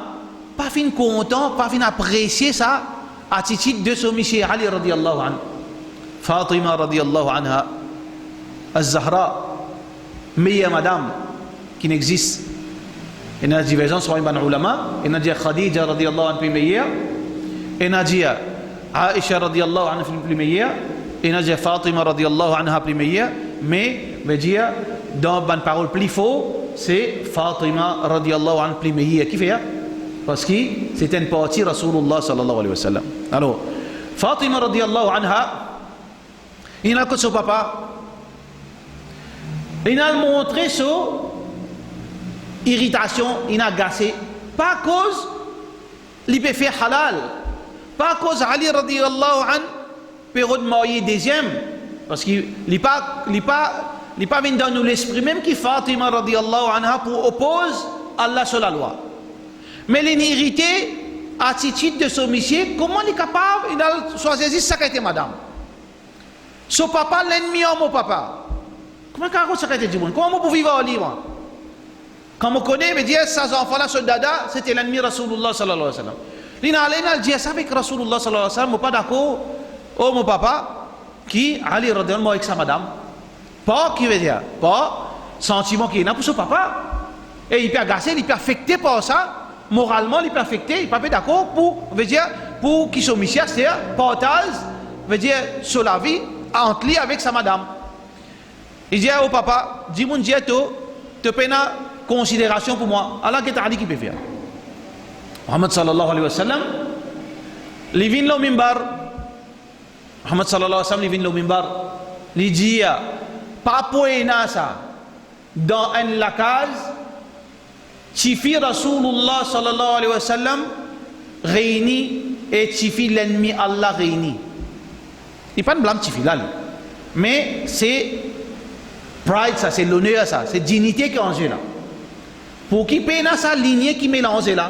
pas fin content, pas fin apprécier ça. Attitude de son monsieur Ali radiallahu anhu. Fatima radiallahu anha, Az-Zahra, meilleure madame qui n'existe. Il y a une divergence sur les ulama. Il y a dit Khadija radiallahu anha plus meilleure. Il y a dit Aisha radiallahu anha plus meilleure. Il y a dit Fatima radiallahu anha plus meilleure. Mais je veux dire, dans une parole plus faux, c'est Fatima radiallahu anha plus meilleure. Qui fait? Parce que c'était une partie Rasulullah sallallahu alayhi wa sallam. Alors, Fatima radiallahu anha, il a que son papa, il a montré son irritation, il a agacé, pas à cause, il peut faire halal, pas à cause Ali radiallahu anhu, peut marier deuxième, parce qu'il n'est pas venu dans nous l'esprit, même qui Fatima radiallahu anha pour opposer Allah sur la loi. Mais l'inirrité, attitude de son monsieur, comment il est capable, il a choisi ça qui était madame. Son papa, l'ennemi de mon papa. Comment ça a été du monde? Comment on peut vivre en libre? Quand on connaît, me dit, ces enfants-là, ce dada, c'était l'ennemi de Rasulullah sallallahu alayhi wa sallam. Il a dit ça avec Rasulullah sallallahu alayhi wa sallam, pas d'accord, oh mon papa, qui allait redonner avec sa madame. Pas, qui veut dire, pas sentiment qui est là pour son papa. Et il peut agacer, il peut affecter par ça. Moralement, il peut affecter, il peut pas d'accord pour qu'il soit monsieur, c'est-à-dire partage, veut dire sur la vie entre lui avec sa madame. Il dit au papa, dis-moi, tu peux une considération pour moi. Allah qui t'a dit qu'il peut faire. Muhammad sallallahu alayhi wa sallam, il vient au mimbar. Muhammad sallallahu alayhi wa sallam, il vient au mimbar. Il dit, pas pour ça dans une lacase. Tifi Rasulullah sallallahu alayhi wa sallam réuni et Tifi l'ennemi Allah réuni. Il n'y a pas de blâme Tifi là. Mais c'est pride, ça, c'est l'honneur, ça, c'est dignité qui est en jeu là. Pour qui paye sa lignée qui mélange là.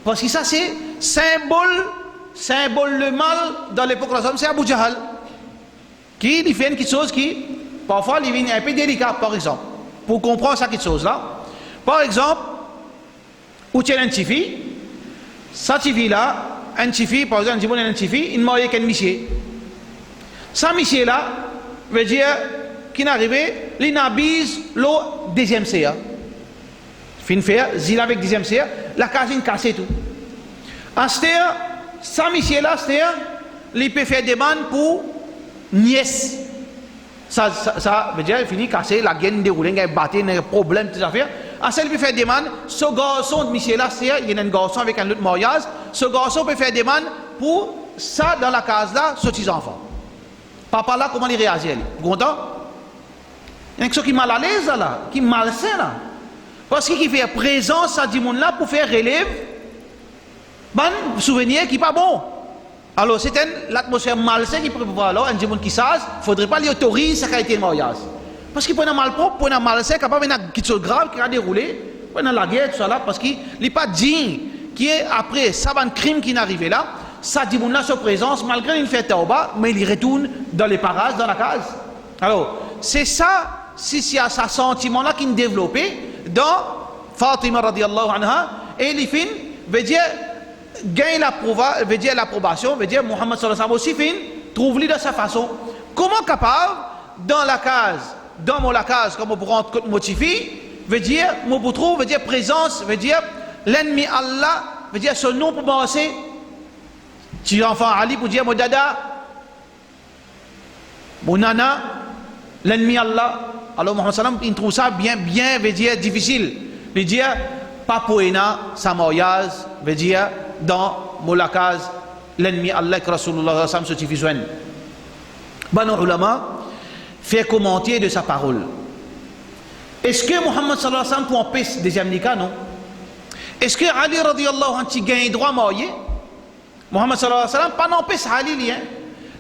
Parce que ça c'est symbole le mal dans l'époque de Rasulullah, c'est Abu Jahal. Qui il fait quelque chose qui, parfois, il vient un peu délicat, par exemple. Pour comprendre ça, quelque chose là. Par exemple, où tu as une fille, cette fille là, un chifi, par exemple, un chifi, il m'a qu'un monsieur. Ça, monsieur là, veut dire qu'il est arrivé, il n'a bise le deuxième CA. Fin faire, zil avec deuxième CA, la casine cassée tout. À ce ça, monsieur là, il peut faire des bandes pour nièce. Ça veut dire qu'il finit casser la gaine déroulée, il y a des problèmes, des affaires. À ce il peut faire des bandes, ce garçon de monsieur là, il y a un garçon avec un autre mariage, ce garçon peut faire des bandes pour ça dans la case là, ce petits enfants. Papa là, comment il réagit? Vous content? Il y a quelque chose qui est mal à l'aise là, qui est malsain là. Parce qu'il fait présence à du monde là pour faire relève, bon souvenir qui n'est pas bon. Alors c'est l'atmosphère malsaine qui peut voir alors, un monde qui sage, il ne faudrait pas lui autoriser sa qualité de mariage. Parce qu'il peut avoir mal propre, peut avoir malsain, capable de faire quelque chose de grave qui a déroulé, peut avoir la guerre, tout ça là, parce qu'il n'est pas digne, qui est après, ça va un crime qui est arrivé là, ça dit mon là sa présence, malgré une fête au bas, mais il retourne dans les parages, dans la case. Alors, c'est ça, si il y a ce sentiment-là qui est développé dans Fatima radiallahu anha, et les films, veut dire, gagne l'approbation, veut dire, Muhammad sallallahu alayhi wa sallam aussi fin, trouve-le de sa façon. Comment capable, dans la case, dans la case, comme on pourrait motiver, veut dire, mon trouve, veut dire présence, veut dire, l'ennemi Allah, veut dire son nom pour penser. Tu enfant Ali pour dire mon dada, mon nana, l'ennemi Allah. Alors Muhammad sallam il trouve ça bien veut dire difficile. Veut dire pas poéna sa mariage, veut dire dans molakaz l'ennemi Allah que Rasulullah sallam se suffit joindre. Banu ulama fait commenter de sa parole. Est-ce que Muhammad sallallahu alayhi wa sallam pour empêcher deuxième nikah non? Est-ce que Ali radiyallahu anhu gagne droit marié? Muhammad sallallahu alayhi wa sallam pas n'empêche Ali lien.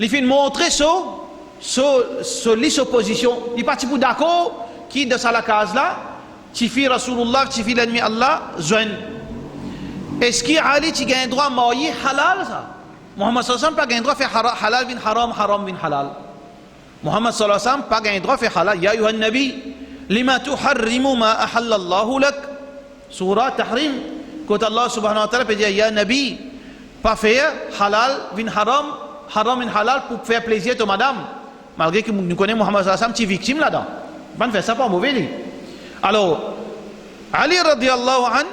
Il fait montrer sa position. Il parti pour d'accord qui dans la case là, qui fait Rasulullah, qui fait l'ennemi Allah, joint. Est-ce que Ali tu gagne droit marié halal ça? Muhammad sallallahu alayhi wa sallam pas gagne droit faire halal bin haram, haram bin halal. Muhammad sallallahu alayhi wa sallam pas gagne droit faire halal. Ya ayuha nabi, lima tuharrimu ma ahallallahu lak. Surah Tahrim, quand Allah subhanahu wa ta'ala peut dire ya nabi, pas faire halal bin haram, haram bin halal pour faire plaisir à madame. Malgré que nous connaissons Muhammad sallallahu alayhi wa sallam, tu es victime là-dedans. Pas faire ça pas mauvais. Alors, Ali radiallahu anhu,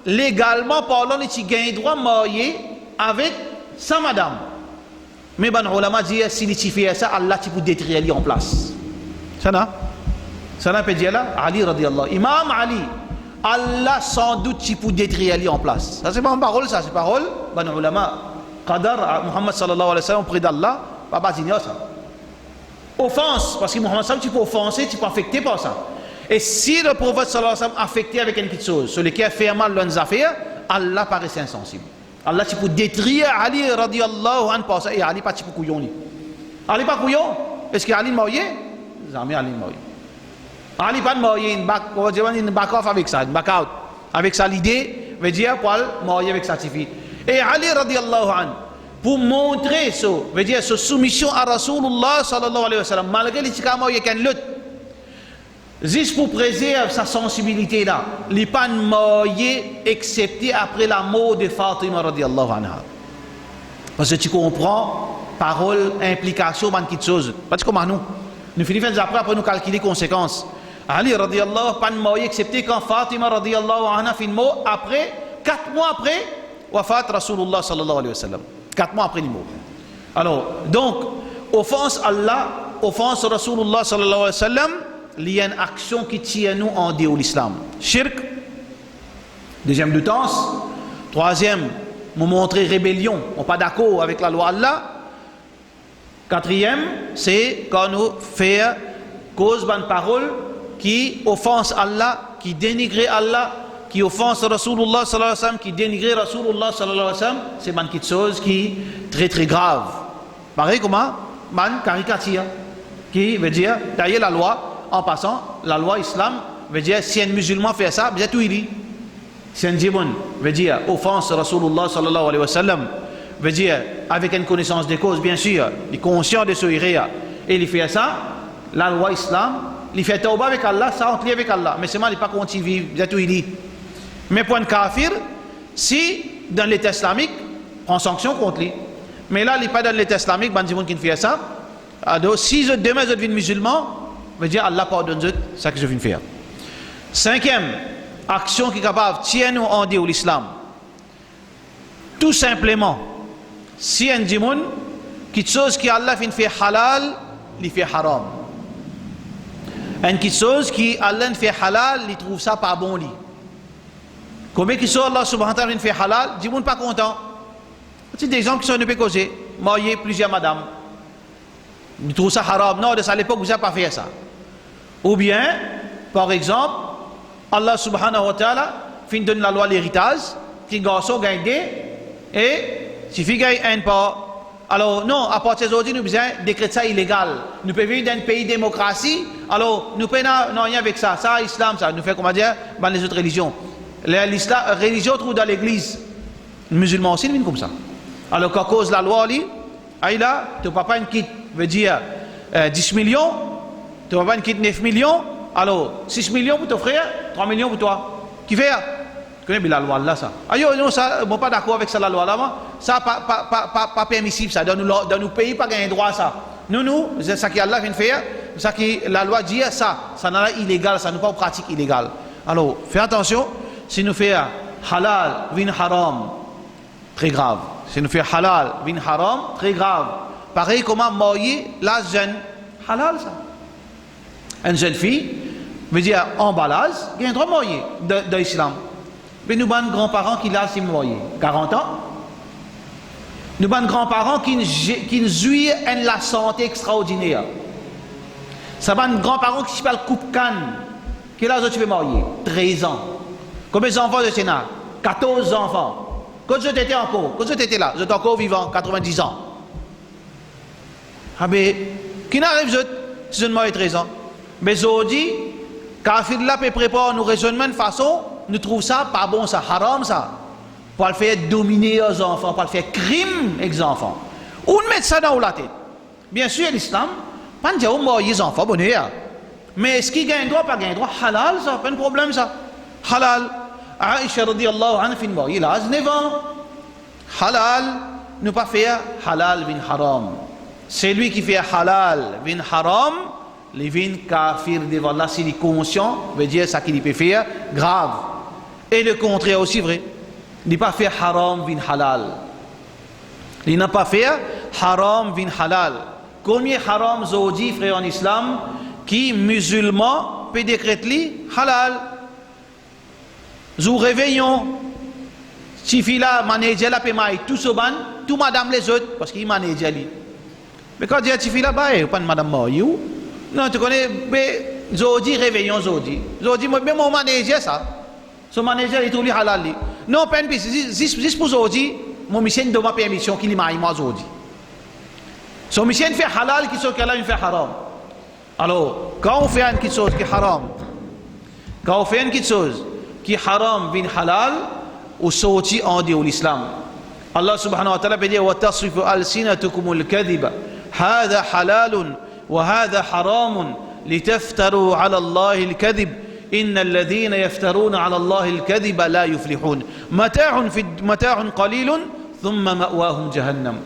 légalement parlant, il gagne droit marié avec sa madame. Mais ben ulama dit si il fait ça, Allah tu peux détruire lui en place. Ça peut dire là, Ali radiallahu, Imam Ali, Allah sans doute tu peux détruire lui en place. Ça c'est pas une parole, ça c'est parole. Ben ulama, qadar Muhammad sallallahu alayhi wa sallam près d'Allah, pas basigner ça. Offense, parce que Muhammad sallallahu alayhi wa sallam tu peux offenser, tu peux affecter par ça. Et si le prophète sallallahu alayhi wa sallam affecté avec une petite chose, sur lequel fait mal leurs affaires, Allah paraît insensible. Allah tu peux détruire Ali radiallahu anhu par ça, et Ali pas tu peux couillon. Ali pas couillon? Est-ce que Ali est marié? Jamais Ali est marié. Ali pas marié, on va dire une back off avec ça, une back out. Avec ça l'idée, veut dire quoi? Marié avec sa fille. Et Ali radiallahu anhu, pour montrer ça, veut dire sa soumission à Rasulullah sallallahu alayhi wa sallam, malgré les tika marié qu'un l'autre, juste pour préserver sa sensibilité là, il n'est pas marié excepté après la mort de Fatima radiallahu anha. Parce que tu comprends, parole, implication, une petite chose. Pas comme nous finissons après nous calculer les conséquences. Ali radiallahu pas marié excepté quand Fatima radiallahu anha fait mort après, 4 mois après, wafat Rasulullah sallallahu alayhi wa sallam. 4 mois après le mort. Alors, donc, offense Allah, offense Rasulullah sallallahu alayhi wa sallam, il y a une action qui tient nous en dehors de l'islam. Shirk, deuxième doutances, troisième, nous montrer rébellion, on n'est pas d'accord avec la loi Allah. Quatrième, c'est quand nous faisons cause de parole qui offense Allah, qui dénigre Allah, qui offense Rasulullah sallallahu alayhi wa sallam, qui dénigre Rasulullah sallallahu alayhi wa sallam, c'est une petite chose qui est très très grave. Pareil comment? Une caricature qui veut dire, d'ailleurs la loi, en passant, la loi islam veut dire si un musulman fait ça, bien tout il dit. Si un djibon veut dire offense Rasulullah sallallahu alayhi wa sallam, veut dire avec une connaissance des causes, bien sûr, il est conscient de ce iréa, et il fait ça, la loi islam, il fait tauba avec Allah, ça entre avec Allah, mais seulement il n'est pas content de vivre, bien tout il dit. Mais pour un kafir, si dans l'état islamique, prend sanction contre lui. Mais là, il n'y a pas dans l'État islamique, il y a des gens qui font ça. Alors, si demain je deviens musulman, je veux dire Allah pardonne ça que je viens faire. Cinquième action qui est capable de tirer nous en dire l'islam. Tout simplement, si un djimoun, quelque chose qui Allah fait halal, il fait haram. Quelque chose qui Allah fait halal, il trouve ça pas bon. Combien qui sont Allah subhanahu wa ta'ala fait halal, djimoun pas content. C'est des gens qui sont ne peuvent causer, marier plusieurs madames. Ils trouvent ça haram. Non, de ça à l'époque, vous n'avez pas fait ça. Ou bien, par exemple, Allah subhanahu wa ta'ala fin donne la loi l'héritage, qui garçon gagne et si fille gagne un pas. Alors non, à partir d'aujourd'hui, nous besoin décréter ça illégal. Nous pouvons vivre dans un pays démocratie, alors nous pouvons non rien avec ça. Ça, l'islam, ça, nous fait comment dire, dans les autres religions. La religion trouve dans l'église. Les musulmans aussi, ils viennent comme ça. Alors qu'à cause de la loi, là, ton papa une quitte, veut dire 10 millions, ton papa une quitte 9 millions, alors 6 millions pour ton frère, 3 millions pour toi. Qui fait? Tu connais bien la loi là, ça. Aïe, non, ça, bon, pas d'accord avec ça, la loi là, ça, pas permissible, ça. Dans nos pays, pas gagner droit à ça. Nous, c'est ça qui Allah vient faire, ça qui la loi dit, ça n'est pas illégal, ça n'est pas pratique illégale. Alors, fais attention, si nous faisons halal, vin haram, très grave. Si nous faisons halal, vin haram, très grave. Pareil, comment marier la jeune halal, ça. Une jeune fille, veut dire emballage, il y a un droit de marier dans l'islam. Mais nous avons grands-parents qui l'ont marié 40 ans. Nous avons grands-parents qui jouissent de la santé extraordinaire. Ça va grands-parents qui s'appellent coupe-canne. Quel âge tu veux marier? 13 ans. Combien d'enfants de Sénat? 14 enfants. Quand je t'étais encore, quand je t'étais là, j'étais encore vivant, 90 ans. Ah mais, qui n'arrive si je ne marie 13 ans? Mais aujourd'hui, quand Allah peut préparer nos raisonnements de façon, nous trouvons ça pas bon, ça haram ça. Pour le faire dominer aux enfants, pour le faire crime avec les enfants. Où nous mettons ça dans la tête? Bien sûr, l'islam, pas de dire où marier les enfants, bonheur. Mais est-ce qu'il gagne droit, pas gagne droit? Halal ça, pas de problème ça. Halal. Aïcha radiyallahu anha fin marié là, 9 ans. Halal, ne pas faire halal bin haram. C'est lui qui fait halal bin haram. Les vins kafir devant Allah, s'il est conscient, veut dire ça qu'il peut faire, grave. Et le contraire aussi vrai. Il n'a pas fait haram vin halal. Il n'a pas fait haram vin halal. Combien haram zodi, frère en islam, qui musulman peut décréter halal. Zou réveillon. Si fila manager la pemaille tout ce ban, tout madame les autres, parce qu'il manager lui. Mais quand il dit fila bah, pas de madame Moyou. Non, tu connais, mais Zodi, réveillon Zodi. Zodi, même mon manager, ça. Son manager, il est tout le halal. Non, pas une piste. Juste pour Zodi, mon mission de ma permission qu'il m'a moi Zodi. Son mission fait halal, qui sont qu'Allah fait haram. Alors, quand on fait une chose qui est haram, quand on fait une chose qui est haram, bin halal, on sortit en dit l'islam. Allah subhanahu wa ta'ala peut dire, wa tasrifu al-sinatukumul kadhiba. Hada halalun. وهذا حرام لتفتروا على الله الكذب إن الذين يفترون على الله الكذب لا يفلحون متاع قليل ثم مأواهم جهنم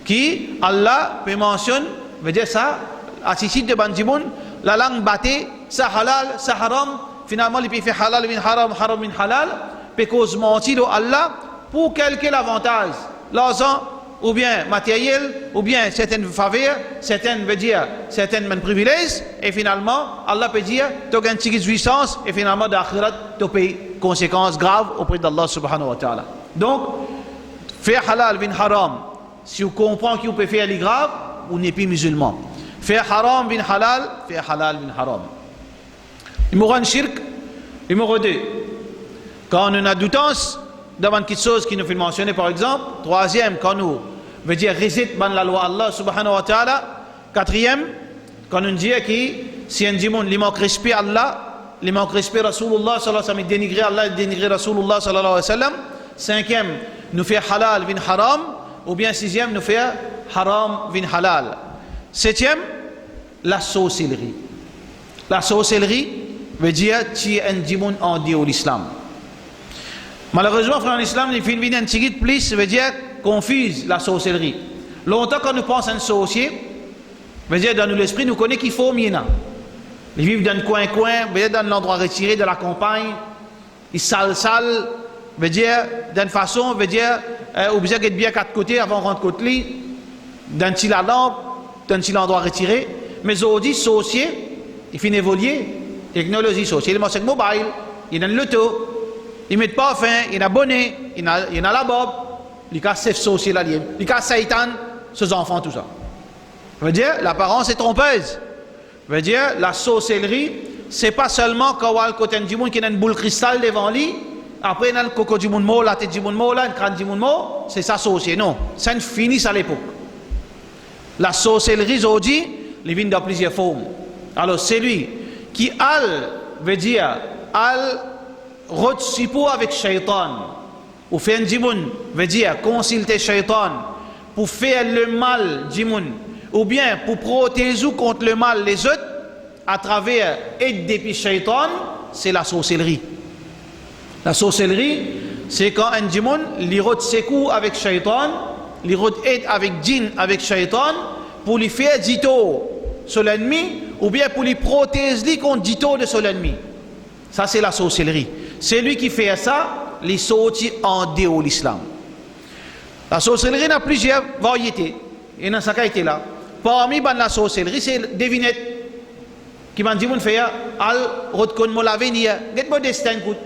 qui Allah peut mentionner veut dire ça à ce site de Banjimoun la langue battée ça halal ça haram finalement il peut faire halal min haram haram min halal peut cause mentir à Allah pour quelque avantage l'argent ou bien matériel, ou bien certaines faveurs, certaines veut dire certaines privilèges, et finalement, Allah peut dire, tu as une petite jouissance, et finalement, d'akhirat, tu payes conséquences graves auprès d'Allah subhanahu wa ta'ala. Donc, faire halal bin haram, si vous comprenez que vous pouvez faire les graves, vous n'êtes plus musulman. Faire haram bin halal bin haram. Numéro 1, shirk. Numéro 2, quand on a doutance, devant quelque chose qui nous fait mentionner par exemple. Troisième, quand nous veut dire réside dans la loi Allah subhanahu wa ta'ala. Quatrième, quand on dit que si un djimoun il manque respect à Allah, il manque respect à Rasulullah sallallahu alayhi wa sallam, il dénigre Allah, il dénigre Rasulullah sallallahu alayhi wa sallam. Cinquième, nous fait halal vin haram, ou bien sixième, nous fait haram vin halal. Septième, la sorcellerie. La sorcellerie veut dire tu es un djimoun en dit l'islam. Malheureusement, frère en islam, il fait une vidéo un petit plus, veut dire confuse la sorcellerie. Longtemps quand nous pensons à un sorcier, veut dire dans l'esprit nous connaissons qu'il faut mieux. Ils vivent dans un coin, veut dire dans l'endroit retiré de la campagne, ils sale, veut dire d'une façon, veut dire obligé d'être bien quatre côtés avant de rentrer côté lit, dans un petit lampe, dans un petit endroit retiré. Mais aujourd'hui, sorcier, il finit évoluer, technologie sorcier, il marche avec mobile, il a l'auto, il met pas fin, il a bonnet, il a la bob, il a chef sorcier là, il a Satan, ses enfants, tout ça. Veut dire l'apparence est trompeuse. Veut dire la sorcellerie, c'est pas seulement quand on a le côté du monde qui a une boule cristal devant lui, après il a le coco du monde mort, la tête du monde mort, là, le crâne du monde mort, c'est ça sorcier. Non, ça ne finit à l'époque. La sorcellerie aujourd'hui, il vient dans plusieurs formes. Alors c'est lui qui veut dire rotisipo avec Shaitan, ou fait un djimoun, veut dire consulter Shaitan pour faire le mal djimoun, ou bien pour protéger contre le mal les autres à travers aide depuis Shaitan, c'est la sorcellerie. La sorcellerie, c'est quand un djimoun lui rotisipo avec Shaitan, lui aide avec djinn avec Shaitan pour lui faire dito sur l'ennemi, ou bien pour lui protéger contre dito de son ennemi. Ça c'est la sorcellerie. C'est lui qui fait ça, les sortit en dehors de l'islam. La sorcellerie a plusieurs variétés. Et dans ça qui été là. Parmi la sorcellerie, c'est devinette. Qui m'a dit mon frère, al reconn mo l'avenir, get mon destin coûte.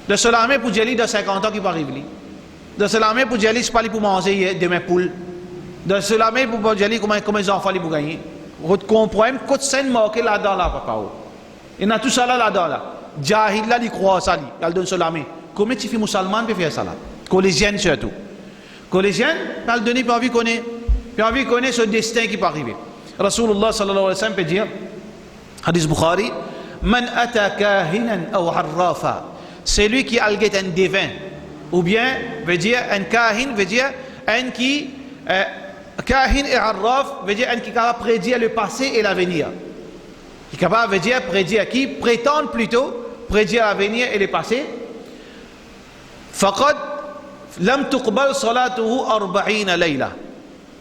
De cela même pour dire dans 50 ans qui va arriver. De cela même pour dire c'est pas pour manger demain poule. De cela même pour dire comment les enfants vont gagner. Votre comprendre côté scène marqué là-dedans là papa. Il y a tout ça là-dedans là. Jahil là il croit ça lui, il donne cela mais comment tu fais musulman peut faire ça là. Collégienne surtout. Collégienne, elle donne pas envie connaître ce destin qui peut arriver. Rasulullah sallallahu alayhi wa sallam peut dire hadith Bukhari man ata kahinan aw harrafa, c'est lui qui alguette un devin ou bien veut dire un kahin veut dire un qui kahin et harraf veut dire un qui est capable de prédire le passé et l'avenir. Qui est capable de dire prédire, qui prétend plutôt prédire l'avenir et le passé. Faqad lam tuqbal salatuhu 40 layla.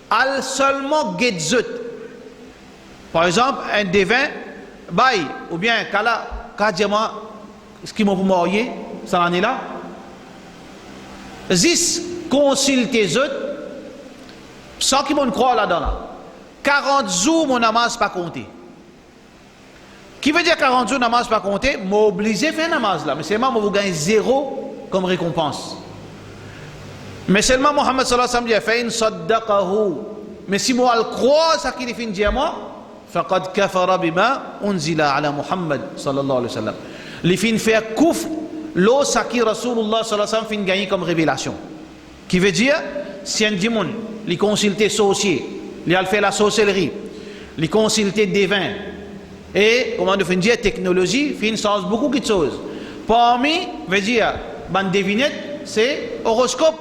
Al seulement getzut. Par exemple, un devin bail ou bien kala kadjama ce qui m'a pour marier ça l'année là. Zis consulter zut sans qu'ils m'ont croire là-dedans là. 40 jours mon namaz pas compté. Qui veut dire 40 jours namaz pas compté, m'obligé à faire namaz là, mais seulement vous gagnez 0 comme récompense. Mais seulement Mohammed sallallahu alayhi wa sallam dit fait une saddaqahu. Mais si moi le crois ça qu'il fait dire moi, faqad kafara bima unzila ala Muhammad sallallahu alayhi wa sallam. Les fin faire kufr l'eau ça qui Rasulullah sallallahu alayhi wa sallam fin gagner comme révélation. Qui veut dire si un démon, les consulter sorcier, les a fait la sorcellerie, les consulter devin. Et, comment on fait dire, technologie, fait une sens beaucoup de choses. Parmi, veut dire, ban devinette, c'est horoscope.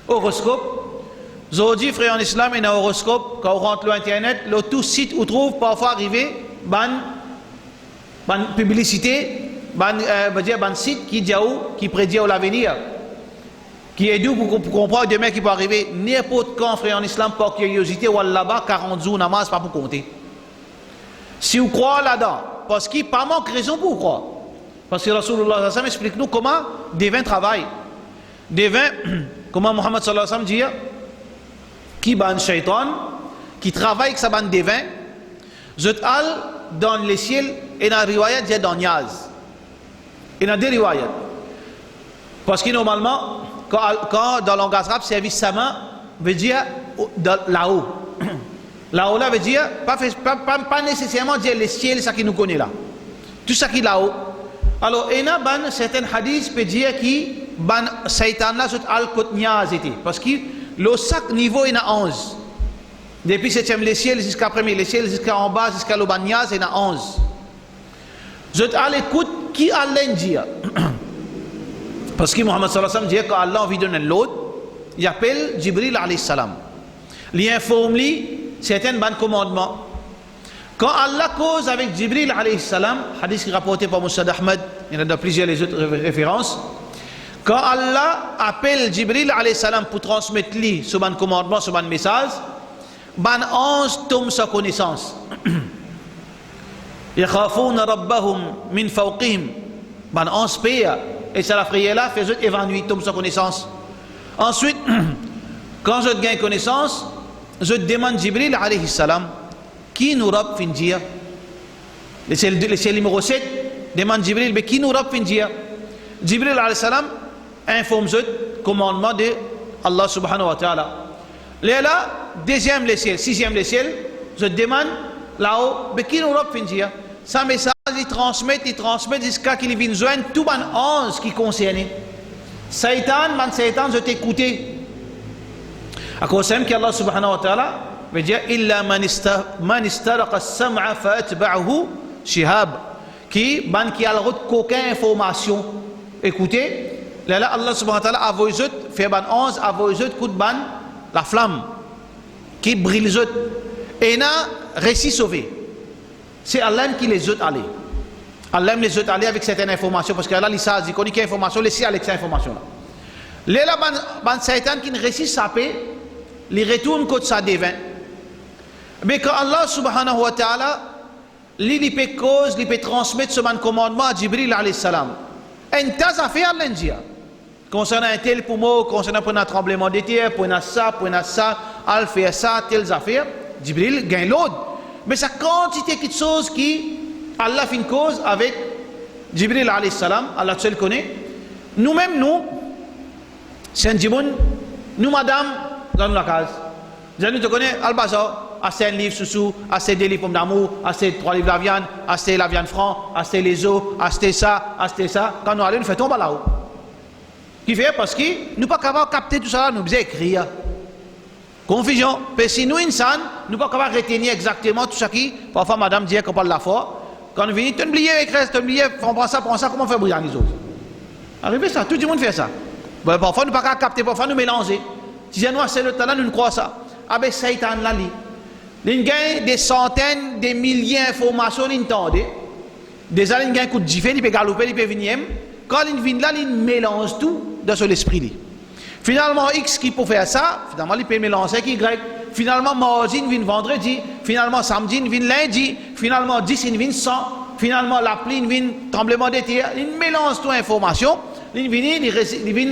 Horoscope. Aujourd'hui, frère en islam, il y a un horoscope, quand on rentre sur Internet, le tout site où on trouve parfois arriver, ban publicité, veut dire, ban site qui dit où, qui prédit l'avenir. Qui est d'où pour comprendre demain qui peut arriver. N'importe quand, frère en islam, par curiosité, ou là-bas, 40 jours, namaz, pas pour compter. Si vous croyez là-dedans, parce qu'il n'y a pas manque de raison pour croire. Parce que Rasulullah explique nous comment des vins travaillent. Des vins, comment Muhammad sallallahu alayhi wa sallam dit, qui ban shaitan, qui travaille avec sa bande des vins, zot al dans les ciels, et dans les riwayat, il y a dans Niaz. Il y a des riwayat. Parce que normalement, quand dans le langage arabe, service sama veut dire là-haut. Là-haut là veut dire pas nécessairement dire les ciels, ça qui nous connaît là. Tout ça qui est là-haut. Alors, il y a certains hadiths peut dire qui ban Satan là sur al-Kotniaz était. Parce que le sac niveau il y a 11. Depuis 7e les ciels jusqu'à premier les ciels jusqu'à en bas jusqu'à le Baniaz il y a 11. Je l'écoute qui Allah dit. Parce que Muhammad sallallahu alayhi wa sallam dit quand Allah envie de donner l'autre, il appelle Jibril alayhi salam. Il informe lui certains bons commandements. Quand Allah cause avec Jibril alayhi salam, hadith qui est rapporté par Moussa Ahmed, il y en a plusieurs les autres références. quand Allah appelle Jibril alayhi salam pour transmettre lui ce ban commandement, ce ban message, ban ange tombe sa connaissance. Yakhafuna rabbahum min fawqihim. Ban ange paye et ça la prière là fait juste évanouir, tombe sa connaissance. Ensuite, quand je gagne connaissance, je demande Jibril alayhi salam qui nous rab finjia. C'est le numéro 7, demande Jibril, mais qui nous rab finjia? Jibril alayhi salam informe le commandement de Allah subhanahu wa ta'ala. Là, deuxième le ciel, sixième le ciel, je demande là-haut, mais qui nous rab finjia? Sa message, il transmet jusqu'à qu'il vienne joindre tout ban ange qui concerne. Satan, je t'écoutais. À cause de Allah subhanahu wa ta'ala veut dire illa man istaraqa as-sam'a fa'atba'ahu shihab, qui a le droit qu'aucune information. Écoutez, là Allah subhanahu wa ta'ala a voulu faire ban ange, a voulu coup de ban la flamme qui brille zut et n'a réussi sauvé. C'est Allah qui les a allés. Allah les a allés avec certaines informations parce que Allah il connaît quelle information, laissez avec cette information là. Là ban Satan qui ne réussit sa paix, il retourne contre sa devin. Mais quand Allah subhanahu wa ta'ala il peut transmettre ce commandement à Jibril alayhi salam. Un tas d'affaires l'India. Concernant un tel pour moi, concernant un tremblement de terre, pour ça, al faire ça, telles affaires, Jibril gagne l'autre. Mais sa quantité de choses qui Allah fait une cause avec Jibril alayhi salam, Allah seul connaît. Nous-mêmes, nous, Saint-Jimoun, nous, madame, dans la case. Je te connais, Al-Bazar, assez un livre sous, assez deux livres d'amour, assez 3 livres de la viande, assez la viande franc, assez les os, assez ça. Quand nous allons, nous faisons tomber là-haut. Qui fait parce que nous ne sommes pas capables de capter tout ça, nous devons écrire. Confusion. Parce que si nous, insan, nous ne sommes pas capables de retenir exactement tout ça qui, parfois, madame dit qu'on parle la foi. Quand nous venons, tu oublies, on prend ça, comment on fait briller les autres. Arrivé ça, tout le monde fait ça. Bon, parfois, nous ne sommes pas capables de capter, parfois, nous mélanger. Si nous, c'est le talent, nous ne croyons ça. Ah ben, Satan l'a dit. Il gagne des centaines, des milliers d'informations, il entend. Déjà, il gagne un coup de gifle, il peut galoper, il peut venir. Quand il vient là, il mélange tout dans son esprit. Finalement, X qui peut faire ça, finalement, il peut mélanger avec Y. Finalement, mardi, il vient vendredi. Finalement, samedi, il vient lundi. Finalement, 10, il vient 100. Finalement, la pluie, il vient tremblement de terre. Il mélange toute l'information. Il vient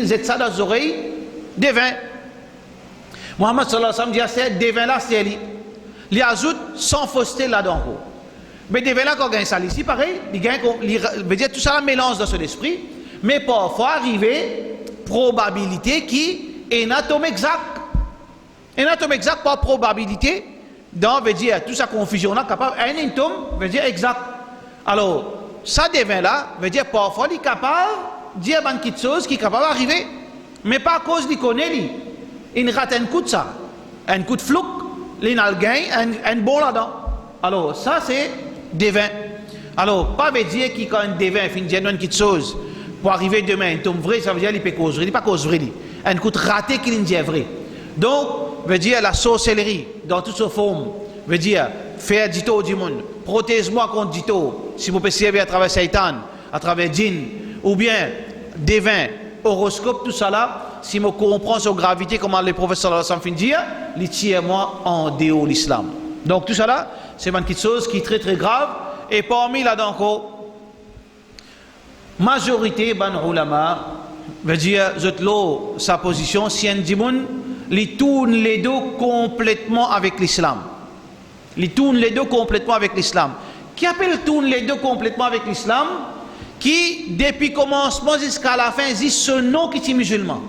jeter ça dans les oreilles des vins. Mohammed sallallahu alayhi wa sallam dit des vins là, c'est lui. Il ajoute sans fausseté là-dedans. Mais des vins là, quand on gagne ça ici, pareil, il veut dire tout ça mélange dans son esprit. Mais parfois, arriver probabilité qui est un atome exact. Un atome exact par probabilité, donc veut dire tout ça confusion là, capable, un atome veut dire exact. Alors, ça devient là, veut dire parfois il est capable de dire une petite chose qui est capable d'arriver, mais pas à cause qu'il connaît lui. Il rate un coup de ça, un coup de flou, il a le gain, un bon là-dedans. Alors, ça c'est devin. Alors, pas veut dire qu'il quand un devin fait une petite chose pour arriver demain, un tombe vrai, ça veut dire qu'il peut cause vrai, il n'est pas cause vrai. Un coup de raté qu'il dit vrai. Donc, veut dire la sorcellerie dans toutes ses formes, veut dire faire dito du monde, protège-moi contre dito, si vous pouvez servir à travers Satan, à travers djinn, ou bien devin, horoscope, tout ça là, si je comprends sa gravité, comment le professeur sallallahu alayhi wa sallam dit, il tire moi en dehors de l'islam. Donc tout ça là, c'est une petite chose qui est très très grave, et parmi là donc, majorité ban ulama, veut dire, sa position, si un dimoun, il tourne les deux complètement avec l'islam. Il tourne les deux complètement avec l'islam. Qui appelle tourne les deux complètement avec l'islam? Qui, depuis le commencement jusqu'à la fin, dit ce nom qui est musulman.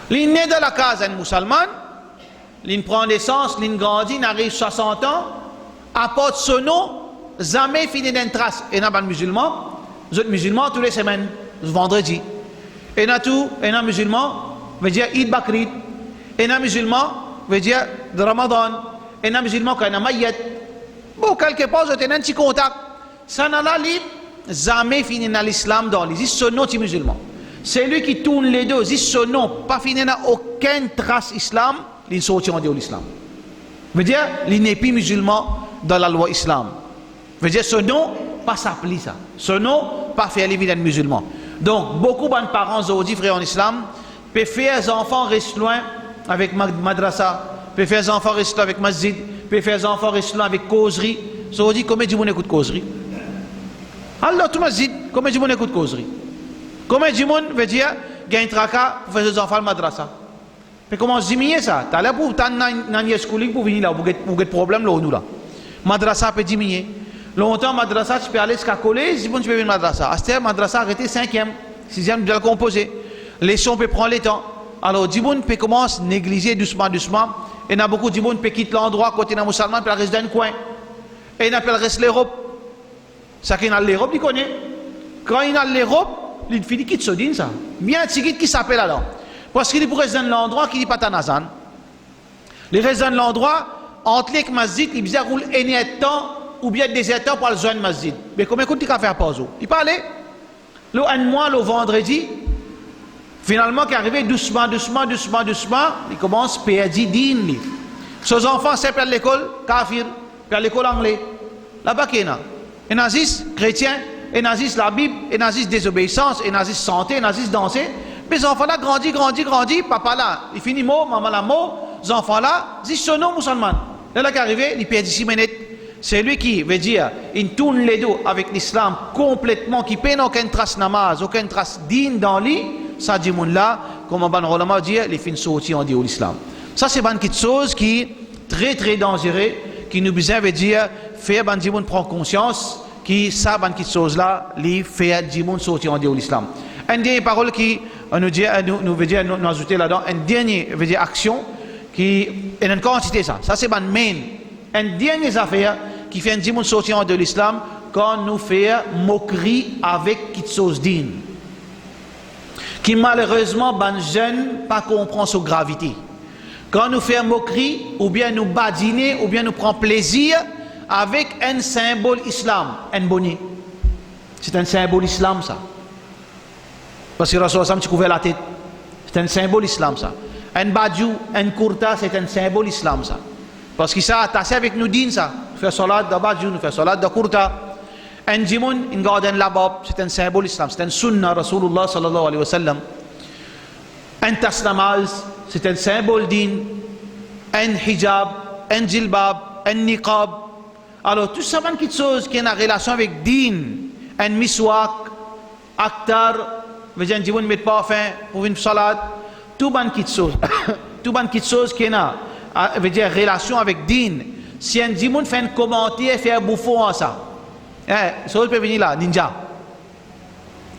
Il est né dans la case d'un musulman, il prend naissance, il grandit, il arrive 60 ans, apporte ce nom, jamais fini d'une trace. Et il y a un musulman, vous êtes musulmans tous les semaines, vendredi. Et il y a un musulman, veut dire Eid Bakrid. Et un musulman veut dire de Ramadan. Et un musulman qui a un maïet. Bon, quelque part, vous avez un petit contact. Ça n'a pas jamais fini dans l'islam dans les ce nom de musulman. C'est lui qui tourne les deux. Ce nom, pas fini dans aucune trace islam, il sortit en dehors de l'islam. Veut dire, il n'est plus musulman dans la loi islam. Veut dire, ce nom, pas s'appeler ça. Ce nom, pas faire l'évident musulman. Donc, beaucoup de parents aujourd'hui, frères en islam, peuvent faire les enfants rester loin avec madrasa, peuvent faire les enfants rester loin avec masjid, peuvent faire les enfants rester loin avec causerie. Aujourd'hui, combien de gens écoutent causerie? Alors, tout masjid, combien de gens écoutent causerie? Combien de gens veut dire, il y a un tracas pour faire les enfants à madrasa? Mais comment se diminuer ça? Tu as là pour t'en schooling pour venir là, pour avoir problème là où nous là. Madrasa peut diminuer. Longtemps, madrasa, tu peux aller jusqu'à collège, tu peux venir madrasa. À cette madrasa arrêté 5e, 6e, de la composer. Les sons peuvent prendre le temps. Alors, Djiboun peut commencer à négliger doucement, doucement. Et il y a beaucoup de Djiboun qui quittent l'endroit côté des musulmans, puis rester dans un coin. Et il appelle reste l'Europe. Ça qui est dans l'Europe, il connaît. Quand il est dans l'Europe, il finit quitte ce din ça. Bien, c'est qui s'appelle alors. Parce qu'il est pour rester dans l'endroit qui n'est pas Tanazan. Les restent dans l'endroit, entre les masjid, il disait roule un temps ou bien des temps pour le joindre masjid. Mais comment écoute il a fait pause? Il parlait. Le un mois, le vendredi, finalement, qui est arrivé doucement, doucement, doucement, doucement, il commence à perdre din. Ses enfants s'appellent l'école kafir, puis l'école anglais. Là-bas, qu'il y a un nazis chrétien, un nazis la Bible, un nazis désobéissance, un nazis santé, un nazis danser. Mais les enfants là grandissent, papa là, il finit mot, maman là mot, les enfants là, disent son nom musulman. Là qui est arrivé, il perd 10 minutes. C'est lui qui veut dire, il tourne les dos avec l'islam complètement, qui peine aucune trace namaz, aucune trace digne dans lui, ça dit mon là, comme un ulama dit, les fins sortis en dit au l'islam. Ça c'est une petite chose qui est très très dangereux, qui nous besoin veut dire, faire ban dimoun prendre conscience, qui ça une petite chose là, les faire dimoun sortir en dit au l'islam. Une dernière parole qui nous veut dire, nous ajouter là-dedans, une dernière veut dire action, qui est une quantité ça c'est une main. Une dernière affaire qui fait un dimoun sortir de l'islam quand nous faisons moquerie avec quelque chose digne. Qui malheureusement, ben jeunes pas comprend sa gravité. Quand nous faisons moquerie, ou bien nous badiner, ou bien nous prenons plaisir avec un symbole islam, un bonnet. C'est un symbole islam ça. Parce que Rasul Sam tu couvert la tête. C'est un symbole islam ça. Un badjou, un kurta, c'est un symbole islam ça. Parce que ça attaché avec nous din ça. Nous faisons salat de badjou, nous faisons salat de kurta. Un jimoun, une garden labab, c'est un symbole islam, c'est un sunnah Rasulullah sallallahu alayhi wa sallam. Un tasnamaz, c'est un symbole din. Un hijab, un jilbab, un niqab. Alors tout ça, c'est une chose qui a une relation avec din. Un miswak, aktar, veut dire un jimoun met parfum pour une salat. Tout une petite chose. Tout une petite chose qui a veut dire relation avec din. Si un jimoun fait un commentaire, fait un bouffon à ça. Ça peut venir là, ninja.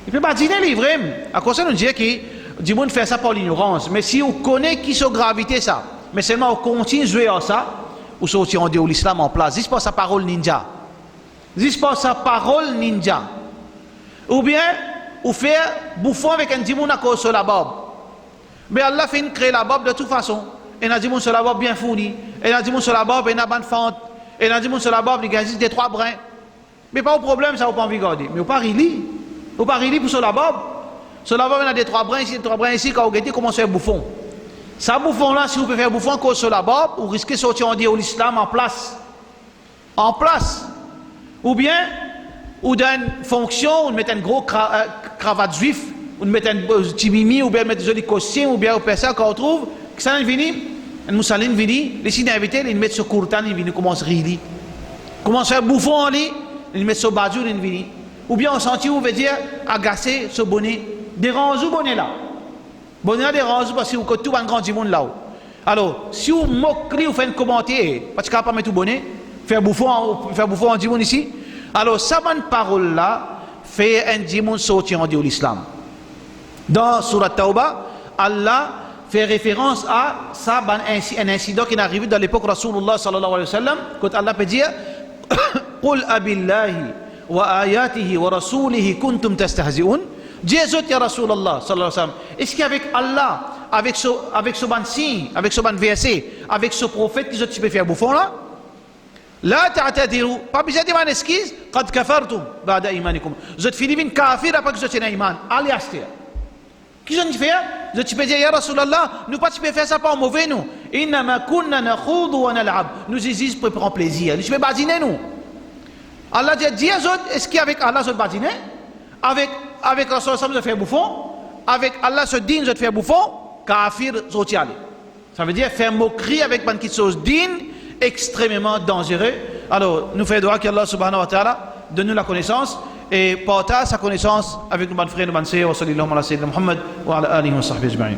Il peut pas dire les vrais. À cause de nous dire que du monde fait ça par l'ignorance. Mais si on connaît qui sont gravité ça, mais seulement on continue de jouer à ça, ou sortir en dehors l'islam en place. Juste pas sa parole ninja. Juste pas sa parole ninja. Ou bien, ou faire bouffon avec un dimoun à cause de la barbe. Mais Allah fait créer la barbe de toute façon. Et un dimoun sur la barbe bien fourni. Et un dimoun sur la barbe, et une bonne fente. Et un dimoun sur la barbe, il y a juste des 3 brins. Mais pas au problème, ça, vous pas envie de garder. Mais vous pas rili. Vous pas rili pour sur la barbe. Sur la barbe, il y a des 3 brins ici, 3 brins ici, quand vous guettez, comment faire bouffon. Ça, bouffon là, si vous pouvez faire bouffon cause sur la barbe, vous risquez de sortir en dire l'islam en place. En place. Ou bien, ou dans une fonction, vous mettez une grosse cravate juif, vous mettez un petit mimi, ou bien vous mettez un joli costume, ou bien vous faites ça quand on trouve, que ça vient, un moussaline vient, les signes invités, ils mettent sur courtan, ils viennent commencer à rire. Commence à faire bouffon en lit. Ils mettent ce badjou, ils viennent. Ou bien on sentit, on veut dire, agacer ce bonnet. Dérange bonnet là. Bonnet là dérange parce que vous avez tout un grand monde là-haut. Alors, si vous moquez, vous faites un commentaire, parce que vous ne pouvez pas mettre tout bonnet, faire bouffon en dimoun ici. Alors, ça, bonne parole là, fait un dimoun sortir en Dieu l'islam. Dans Surat Tauba, Allah fait référence à ça, un incident qui est arrivé dans l'époque Rasulullah sallallahu alayhi wa sallam, quand Allah peut dire, قل أبالله وآياته ورسوله كنتم تستهزئون. Jésus ya Rasulullah sallallahu alayhi wa sallam. Est-ce qu'avec Allah, avec ce ban signe, avec ce ban verset, avec ce prophète qui tu peux faire bouffon là, لا تعتذروا, pas besoin de demander excuse, قد كفرتم بعد إيمانكم. Vous êtes fini d'une kafir après que vous êtes un iman. Allez acheter. Qu'est-ce que tu fais? Tu peux dire, ya Rasulallah, nous pas tu peux faire ça pas en mauvais nous. إنما كنا نخوض ونلعب. Nous existe pour prendre plaisir. Tu peux badiner nous. Allah dit, est-ce qu'avec Allah, vous badiner? Avec avec Rasul se faire bouffon, avec Allah se digne de faire bouffon, kafir zotiale. Ça veut dire faire moquerie avec une petite chose digne, extrêmement dangereux. Alors, nous faisons droit qu'Allah subhanahu wa ta'ala donne nous la connaissance et partage sa connaissance avec nos frères et nos sœurs. Wa sallallahu ala sayyidina Muhammad wa ala alihi wa sahbihi ajma'in.